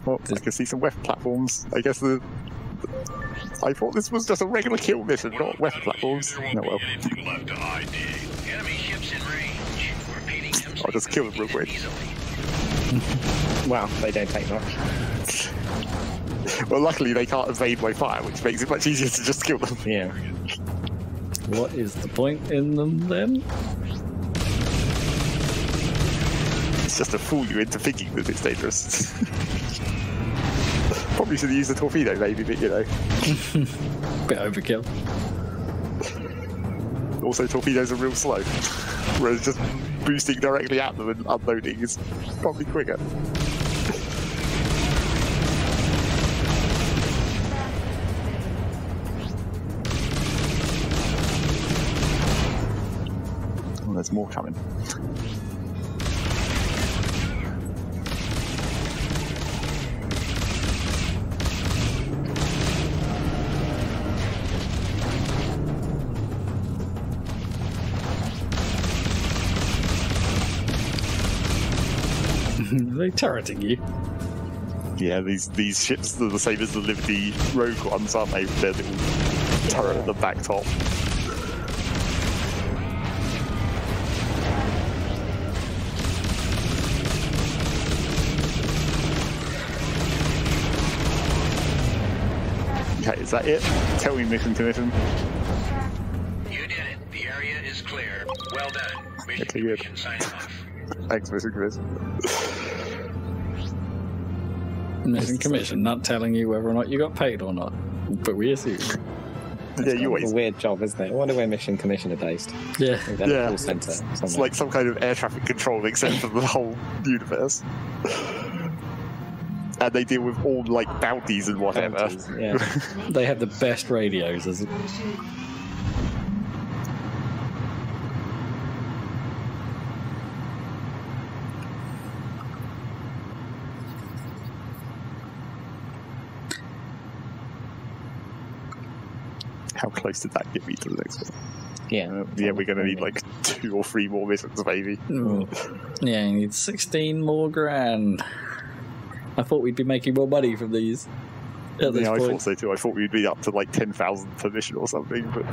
Well, I can see some weapon platforms. I guess I thought this was just a regular kill mission, not weapon platforms. No, well. I'll just kill them real quick. Wow, they don't take much. Well, luckily they can't evade my fire, which makes it much easier to just kill them. Yeah. What is the point in them then? It's just to fool you into thinking that it's dangerous. Probably should have used a torpedo, maybe, but you know. Bit overkill. Also, torpedoes are real slow, whereas just boosting directly at them and unloading is probably quicker. Oh, there's more coming. Are they turreting you? Yeah, these ships are the same as the Liberty Rogue ones, aren't they? With their little turret at the back top. Okay, is that it? Tell me mission commission. You did it. The area is clear. Well done. Mission Okay, good. commission sign off. Thanks, mission commission. Mission commission, not telling you whether or not you got paid or not, but we assume. Yeah, you always. It's a weird job, isn't it? I wonder where mission commission are based. Yeah. Yeah. Call center It's like some kind of air traffic control except for the whole universe. And they deal with all, like, bounties and whatever. Bounties, yeah. They have the best radios. How close did that get me to the next one? Yeah. Yeah, we're going to need like 2 or 3 more missions, maybe. Yeah, you need 16 more grand. I thought we'd be making more money from these. At this point. I thought so too. I thought we'd be up to like 10,000 per mission or something, but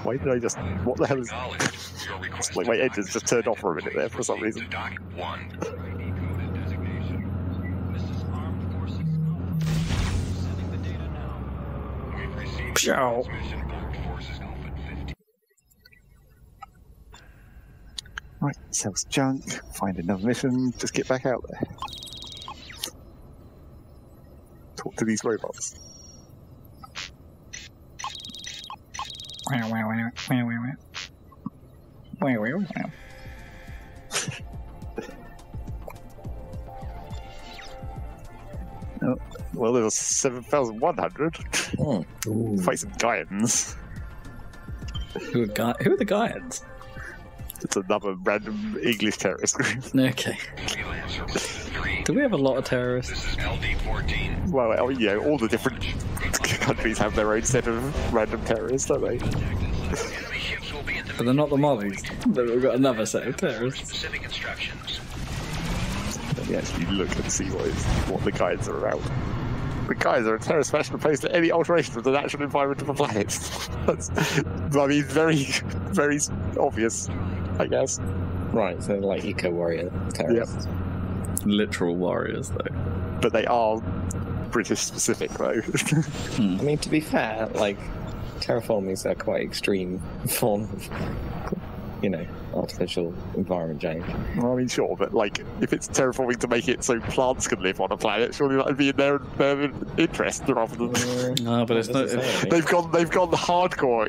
why did I just? What the hell is? It's like my engines just turned off for a minute there for some reason. Pshow. Right, sells junk, find another mission, just get back out there. Talk to these robots. Oh, well, there's 7,100. Oh. Fight some Gaians. Who are the Gaians? It's another random English terrorist group. Okay. Do we have a lot of terrorists? Well, all the different countries have their own set of random terrorists, don't they? But they're not the Mollies. But we've got another set of terrorists. Let me actually look and see what the guides are about. The guides are a terrorist faction opposed to any alteration of the natural environment of the planet. That's, I mean, very, very obvious, I guess. Right, so like eco-warrior terrorists. Yep. Literal warriors, though. But they are British-specific, though. I mean, to be fair, like, terraforming is a quite extreme form of, artificial environment change. Well, I mean, sure, but like, if it's terraforming to make it so plants can live on a planet, surely that would be in their interest rather than. No, but it's not. They've gone hardcore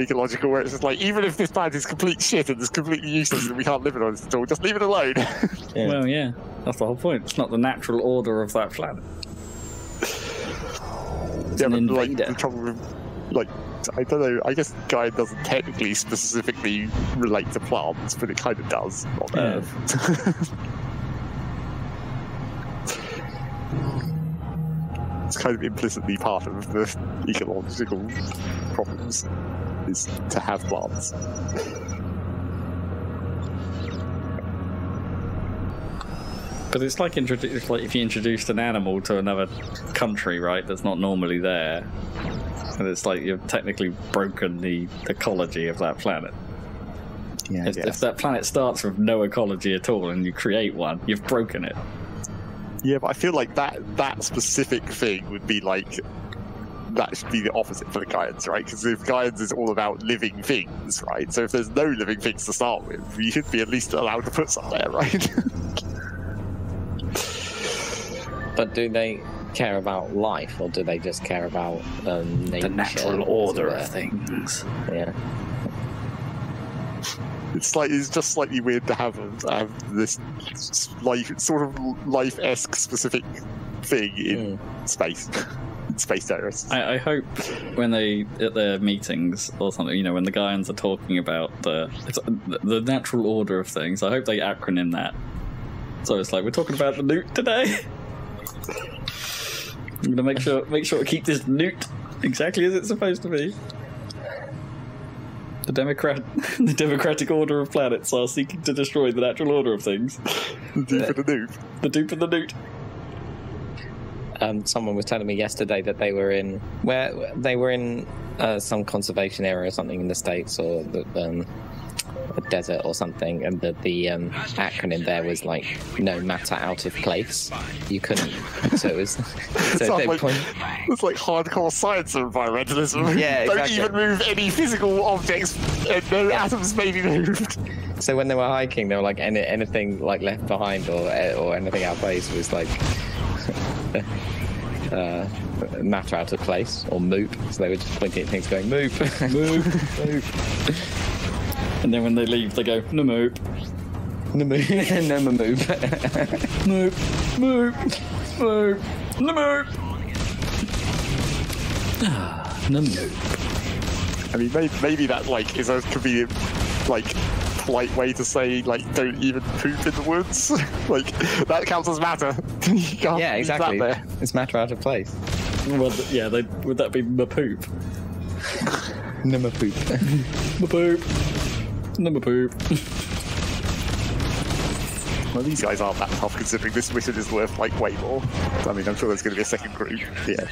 ecological, where it's just like, even if this planet is complete shit and it's completely useless and we can't live it on it at all, just leave it alone. Yeah. Well, yeah, that's the whole point. It's not the natural order of that planet. It's an invader. The trouble with, I don't know, I guess Gaia doesn't technically specifically relate to plants, but it kind of does on Earth. It's kind of implicitly part of the ecological problems, is to have plants. But it's like if you introduced an animal to another country, right, that's not normally there. And it's like you've technically broken the ecology of that planet. Yeah, if that planet starts with no ecology at all and you create one, you've broken it. Yeah, but I feel like that specific thing would be like, that should be the opposite for the Gaians, right? Because if Gaians is all about living things, right? So if there's no living things to start with, you should be at least allowed to put some there, right? But do they care about life, or do they just care about nature? The natural order of things. Yeah. It's just slightly weird to have this sort of life-esque specific thing in space. Space terrorists. I hope when they at their meetings or something, when the Gaians are talking about the natural order of things, I hope they acronym that. So it's like, we're talking about the newt today. I'm gonna make sure to keep this newt exactly as it's supposed to be. The democratic order of planets are seeking to destroy the natural order of things. The dupe of the newt. The dupe of the newt. Someone was telling me yesterday that they were in some conservation area or something in the States, or a desert or something, and the acronym there was like, no matter out of place. You couldn't. So it was. It's like hardcore science of environmentalism. Yeah, exactly. Don't even move any physical objects, and no atoms may be moved. So when they were hiking, they were like, anything like left behind or anything out of place was like matter out of place, or moop. So they were just pointing at things going, moop, moop, moop. And then when they leave, they go, no moop. No moop. No moop. Moop. Moop. Moop. No moop. No moop. I mean, maybe that is a convenient, polite way to say, don't even poop in the woods. That counts as matter. You can't yeah, exactly. That there. It's matter out of place. Well, yeah, would that be ma poop? No ma poop. Ma poop. No ma poop. Well, these guys aren't that tough, considering this mission is worth way more. I mean, I'm sure there's going to be a second group. Yeah.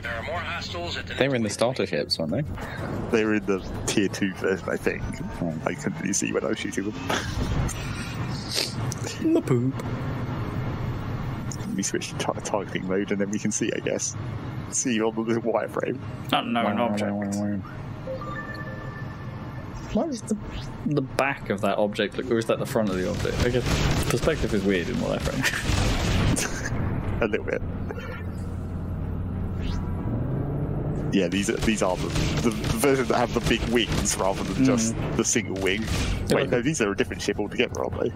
There are more hostiles at the They were in the starter ships, weren't they? They were in the tier 2 version, I think. I couldn't really see when I was shooting them. Ma poop. Let me switch to targeting mode, and then we can see, I guess. See on the little wireframe. Unknown object. What is the back of that object look, or is that the front of the object? I guess perspective is weird in wireframe. A little bit. Yeah, these are the version that have the big wings rather than just the single wing. Wait, no, these are a different ship altogether, aren't they?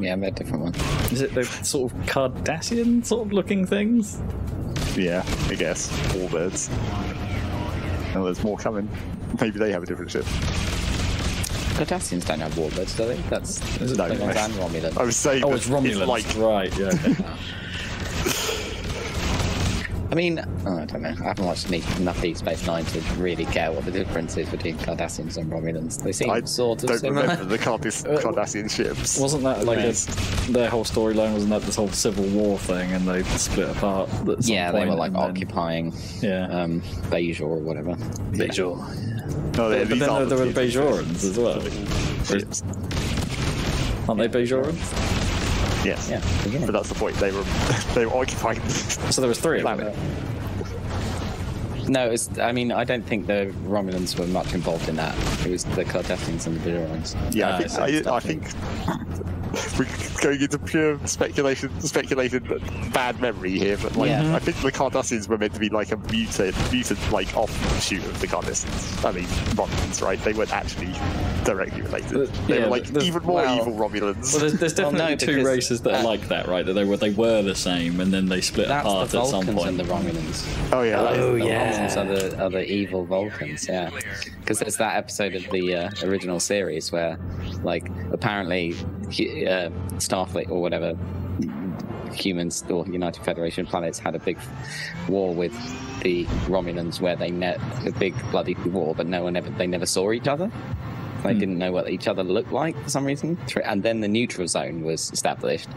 Yeah, they're a different one. Is it the sort of Cardassian sort of looking things? Yeah, I guess. All birds. Oh, there's more coming. Maybe they have a different ship. Cardassians don't have warbirds, do they? That's Klingons and Romulans. I was saying. Oh, it's Romulans. It's like... Right. Yeah. Okay. I mean, I don't know. I haven't watched enough Deep Space Nine to really get what the difference is between Cardassians and Romulans. They seem sort of similar. I don't remember the Cardassian ships. Wasn't that like their whole storyline? Wasn't that this whole Civil War thing, and they split apart? Yeah, they were like occupying Bajor or whatever. Bajor. No, but then there were the Bajorans as well. Aren't they Bajorans? Yes. Yeah. But that's the point. They were occupying. So there was 3 of them. No, I mean, I don't think the Romulans were much involved in that. It was the Cardassians and the Bajorans. Yeah, I think we're going into pure speculation, bad memory here, but I think the Cardassians were meant to be like a mutant like offshoot of the Cardassians. I mean, Romulans, right? They weren't actually directly related. They were like even more evil Romulans. Well, there's definitely two races that are like that, right? That they were the same, and then they split apart at some point. And the Romulans. Oh yeah. The Romulans are the evil Vulcans. Yeah, because there's that episode of the original series where, like, apparently Starfleet or whatever, humans or United Federation planets had a big war with the Romulans where they met a big bloody war, but they never saw each other. They didn't know what each other looked like for some reason. And then the neutral zone was established.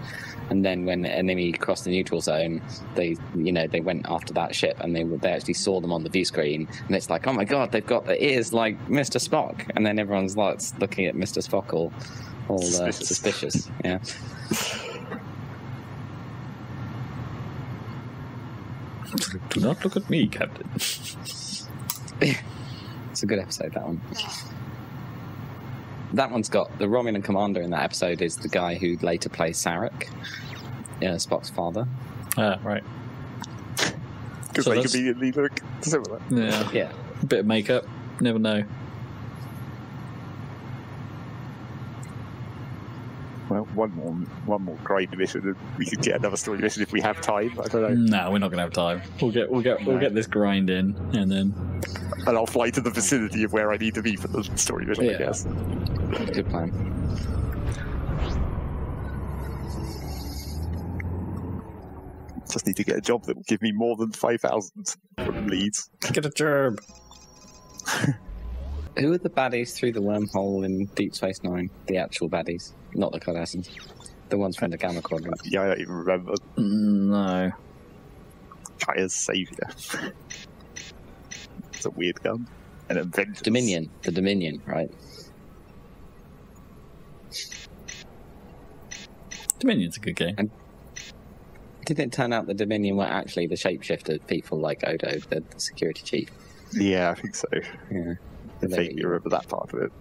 And then when the enemy crossed the neutral zone, they went after that ship, and they actually saw them on the view screen. And it's like, oh my god, they've got the ears like Mr. Spock. And then everyone's like looking at Mr. Spock all suspicious. Yeah. Do not look at me, Captain. It's a good episode, that one. That one's got the Romulan commander in that episode is the guy who later plays Sarek, Spock's father. Right. Because they conveniently look similar. Yeah. A bit of makeup. Never know. Well, one more grind mission, and we could get another story mission if we have time. I don't know. No, we're not going to have time. We'll get this grind in, and I'll fly to the vicinity of where I need to be for the story mission. I guess. Good plan. Just need to get a job that will give me more than 5,000 leads. Get a job. Who are the baddies through the wormhole in Deep Space Nine? The actual baddies, not the Cardassians. The ones from the Gamma Quadrant. Yeah, I don't even remember. No. Kaya's Savior. It's a weird gun. And Avengers. Dominion. The Dominion, right? Dominion's a good game. And did it turn out the Dominion were actually the shapeshifter people like Odo, the security chief? Yeah, I think so. Yeah. I think you remember that part of it.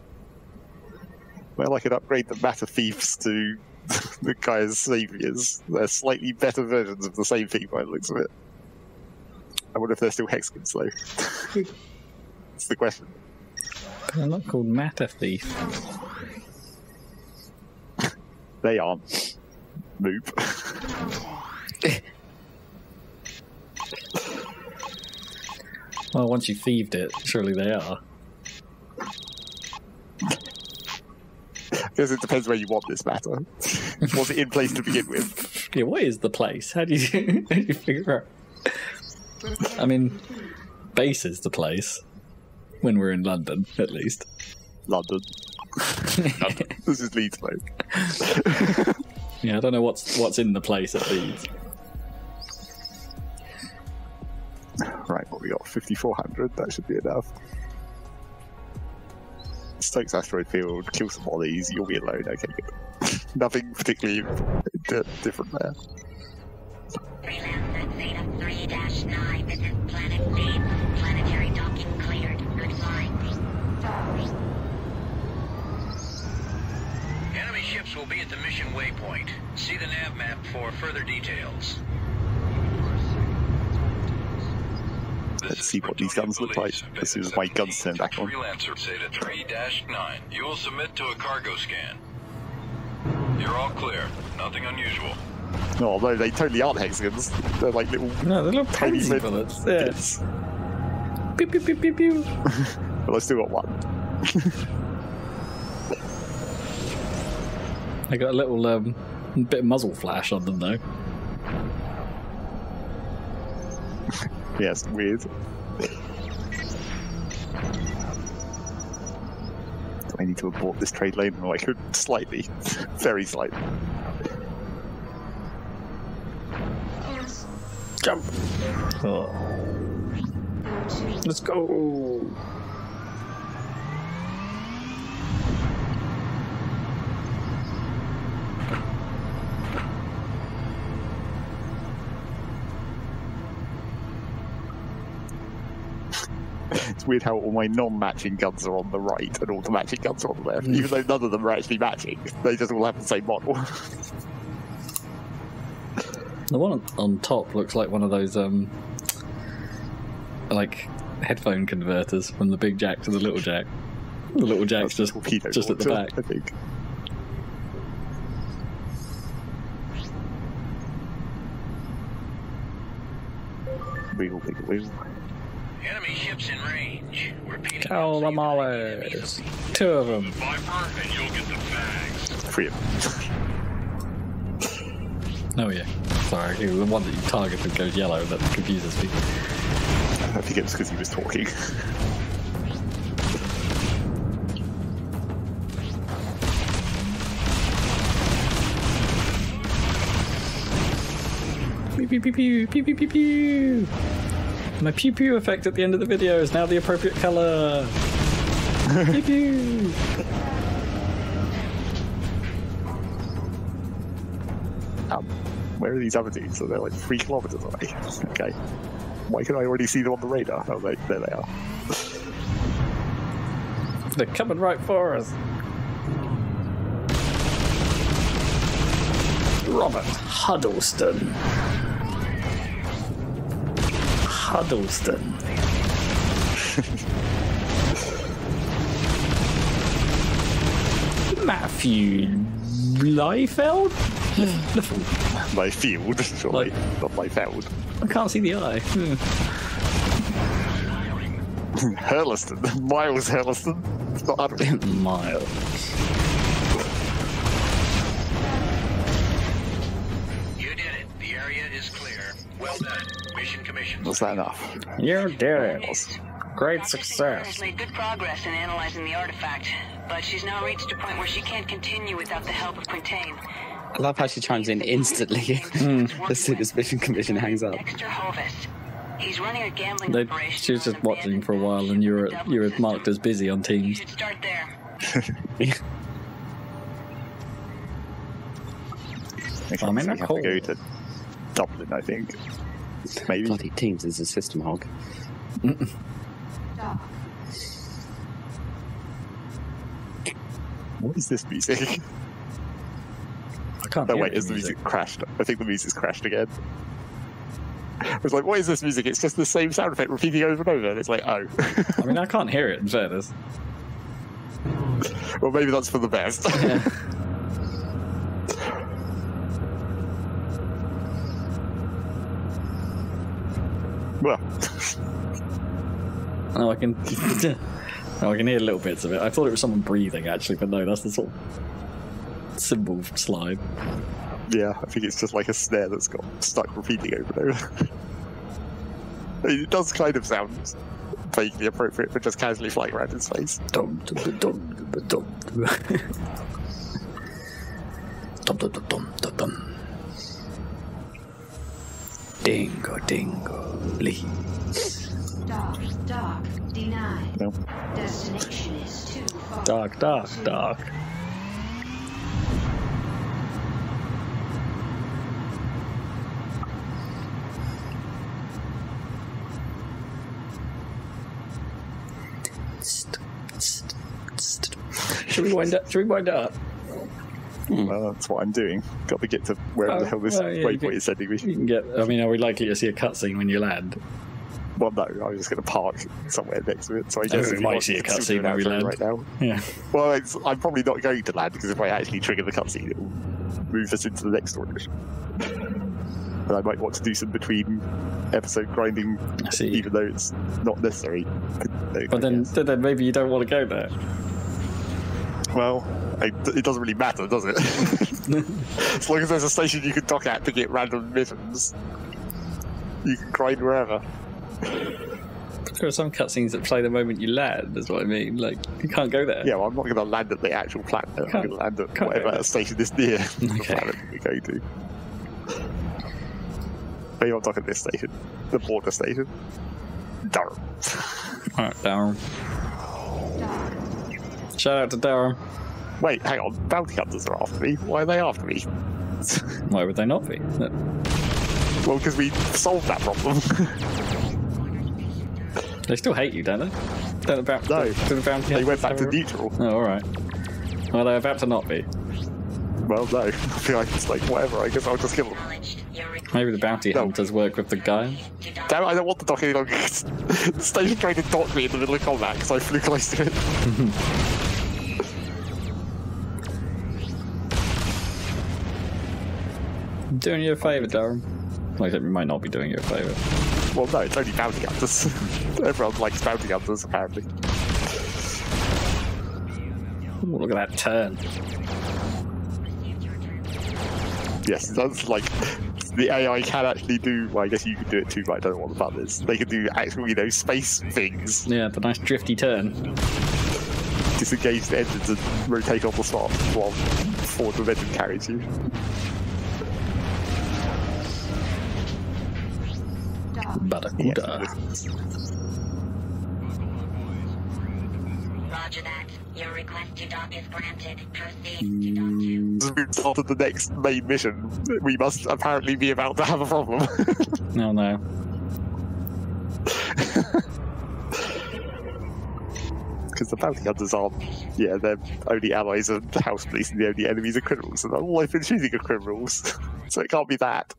Well, I could upgrade the matter thieves to the Kaya's Saviors. They're slightly better versions of the same thing by the looks of it. I wonder if they're still hexagons, though. That's the question. They're not called matter thief. They aren't. Moop. Well, once you thieved it, surely they are. I guess it depends where you want this matter. Was it in place to begin with? Yeah, what is the place? How do you figure out? I mean, base is the place. When we're in London, at least. London. This is Leeds, mate. Yeah, I don't know what's in the place at Leeds. Right, what we got? 5,400. That should be enough. Stokes asteroid field, kill some mollies, you'll be alone. Okay, good. Nothing particularly different there. Freelancer Zeta 3-9, this is Planet B. Planetary docking cleared. Good flying. Enemy ships will be at the mission waypoint. See the nav map for further details. Let's see what these guns look like as soon as my guns turn back on. Freelancer Zeta 3-9. You will submit to a cargo scan. You're all clear. Nothing unusual. No, they totally aren't hexagons. They're like little... No, they're little pansy bullets. Yes. Pew, pew, pew, pew, pew. Well, I still got one. They got a little bit of muzzle flash on them, though. Yes, weird. I need to abort this trade lane? Oh, I could slightly. Very slightly. Jump! Oh. Let's go! It's weird how all my non-matching guns are on the right and all the matching guns are on the left, even though none of them are actually matching. They just all have the same model. The one on top looks like one of those, like, headphone converters from the big jack to the little jack. The little jack's just at the back. I think. Wiggle, wiggle, wiggle. Enemy ships in range. Repeat. Kill them all. 2 of them. Viper, and you'll get the bags. 3 of them. Oh yeah. Sorry, the one that you targeted goes yellow. That confuses me. I think it was because he was talking. Pew pew pew pew pew pew pew pew. My pew pew effect at the end of the video is now the appropriate colour. Pew pew. Where are these other dudes? So they're like 3 kilometers away. Okay. Why can I already see them on the radar? Oh, there they are. They're coming right for us. Robert Huddleston. Huddleston. Matthew Liefeld? Liefeld, surely. Not Liefeld. I can't see the eye. Hurleston. Miles Hurleston. It's not Adrian. Miles. You did it. The area is clear. Well done. Mission commission. Was that enough? You did it. Great success. Has made good progress in analyzing the artifact, but she's now reached a point where she can't continue without the help of Quintain. I love how she chimes in instantly as soon as Mission Commission hangs up. He's running a gambling operation. She was just watching for a while, and you were marked as busy on Teams. You should start there. I'm in a have call. to go to Dublin, I think. Maybe. Bloody Teams is a system hog. What is this music? I can't No, hear wait, is the music crashed? I think the music's crashed again. I was like, what is this music? It's just the same sound effect repeating over and over. And it's like, oh. I mean, I can't hear it, in fairness. Well, maybe that's for the best. Yeah. Well. Oh, I can... Oh, I can hear little bits of it. I thought it was someone breathing, actually, but no, that's the sort of cymbal slide. Yeah, I think it's just like a snare that's got stuck repeating over and over. I mean, it does kind of sound vaguely appropriate for just casually flying around in space. Dum, dum, dum, dum, dum, dum. Dum, dum, dum, dum, dum, dum. Dingo, dingo, please. Dark, denied. No. Destination is too far. Dark. Should we wind it up? Well, that's what I'm doing. Got to get to wherever the hell this waypoint is sending me. You can get. I mean, are we likely to see a cutscene when you land? Well, no, I was just going to park somewhere next to it. So I guess we might see a cutscene when we land. Right now. Yeah. Well, I'm probably not going to land because if I actually trigger the cutscene, it will move us into the next story mission. And I might want to do some between episode grinding, even though it's not necessary. But then maybe you don't want to go there. Well, It doesn't really matter, does it? As long as there's a station you can dock at to get random missions, you can grind wherever. There are some cutscenes that play the moment you land, is what I mean. Like, you can't go there. Yeah, well, I'm not going to land at the actual planet. I'm going to land at whatever station is near the planet we go to. Maybe I'll dock at this station. The border station. Durham. Alright, Durham. Shout out to Durham. Wait, hang on. Bounty hunters are after me. Why are they after me? Why would they not be? Well, because we solved that problem. They still hate you, don't they? No, they went back to neutral. Oh, alright. Well, they're about to not be. Well, no. I feel like it's like, whatever, I guess I'll just kill them. Maybe the bounty hunters work with the guy. Damn it, I don't want the dock any longer. The station trying to dock me in the middle of combat because I flew close to it. I'm doing you a favour, Durham. Like, it might not be doing you a favour. Well, no, it's only bounty hunters. Everyone likes bounty hunters, apparently. Ooh, look at that turn. Yes, that's like the AI can actually do. Well, I guess you can do it too, but I don't know what the button is. They can do actual, space things. Yeah, the nice drifty turn. Disengage the engines and rotate on the spot while forward momentum carries you. Barracuda. Roger that. Your request to dock is granted. Proceed to dock 2. As we started the next main mission, we must apparently be about to have a problem. No, no. Because the bounty hunters are, they're only allies of the house police and the only enemies are criminals, and all I've been shooting are criminals, so it can't be that.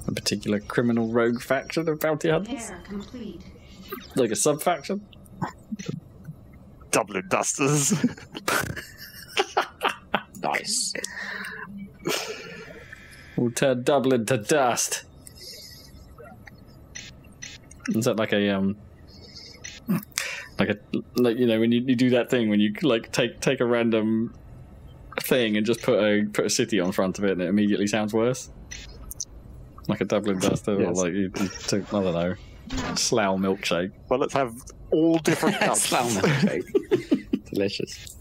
A particular criminal rogue faction of bounty hunters? Complete. Like a sub-faction? Dublin Dusters. Nice. We'll turn Dublin to dust. Is that like a when you do that thing when you take a random thing and just put a city on front of it and it immediately sounds worse? Like a Dublin Duster, Yes. or like you took, I don't know, Slough milkshake. Well, let's have all different cups. Slough milkshake. Delicious.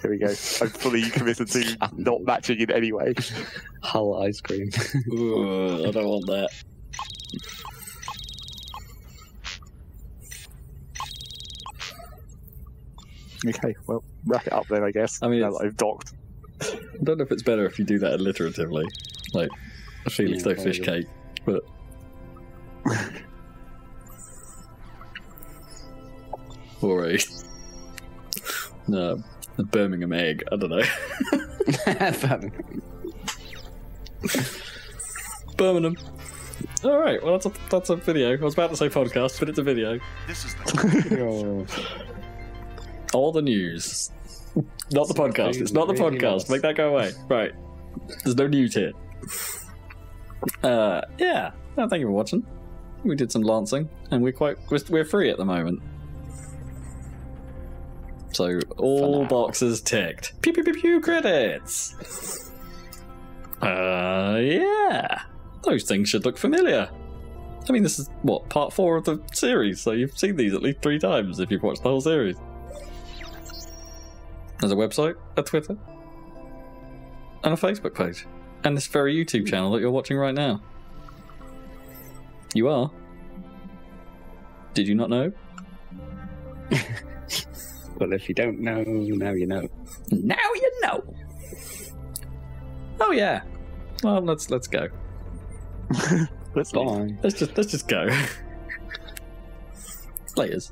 Here we go. I'm fully committed to not matching in any way. Hull ice cream. Ooh, I don't want that. Okay, well, wrap it up then, I guess. I mean, now that I've docked. I don't know if it's better if you do that alliteratively. Like, a Felixstowe fish cake, but... or a Birmingham egg, I don't know. Birmingham. Alright, well that's a video. I was about to say podcast, but it's a video. This is the All the news. Not the podcast. It's not the podcast. Make that go away. Right. There's no news here. Yeah. Well, thank you for watching. We did some lancing, and we're free at the moment. So all boxes ticked. Pew pew pew pew credits. Yeah. Those things should look familiar. I mean, this is part 4 of the series, so you've seen these at least 3 times if you've watched the whole series. There's a website, a Twitter, and a Facebook page, and this very YouTube channel that you're watching right now. You are? Did you not know? Well, if you don't know, now you know. Now you know. Oh yeah. Well, let's go. Let's just go. Laters.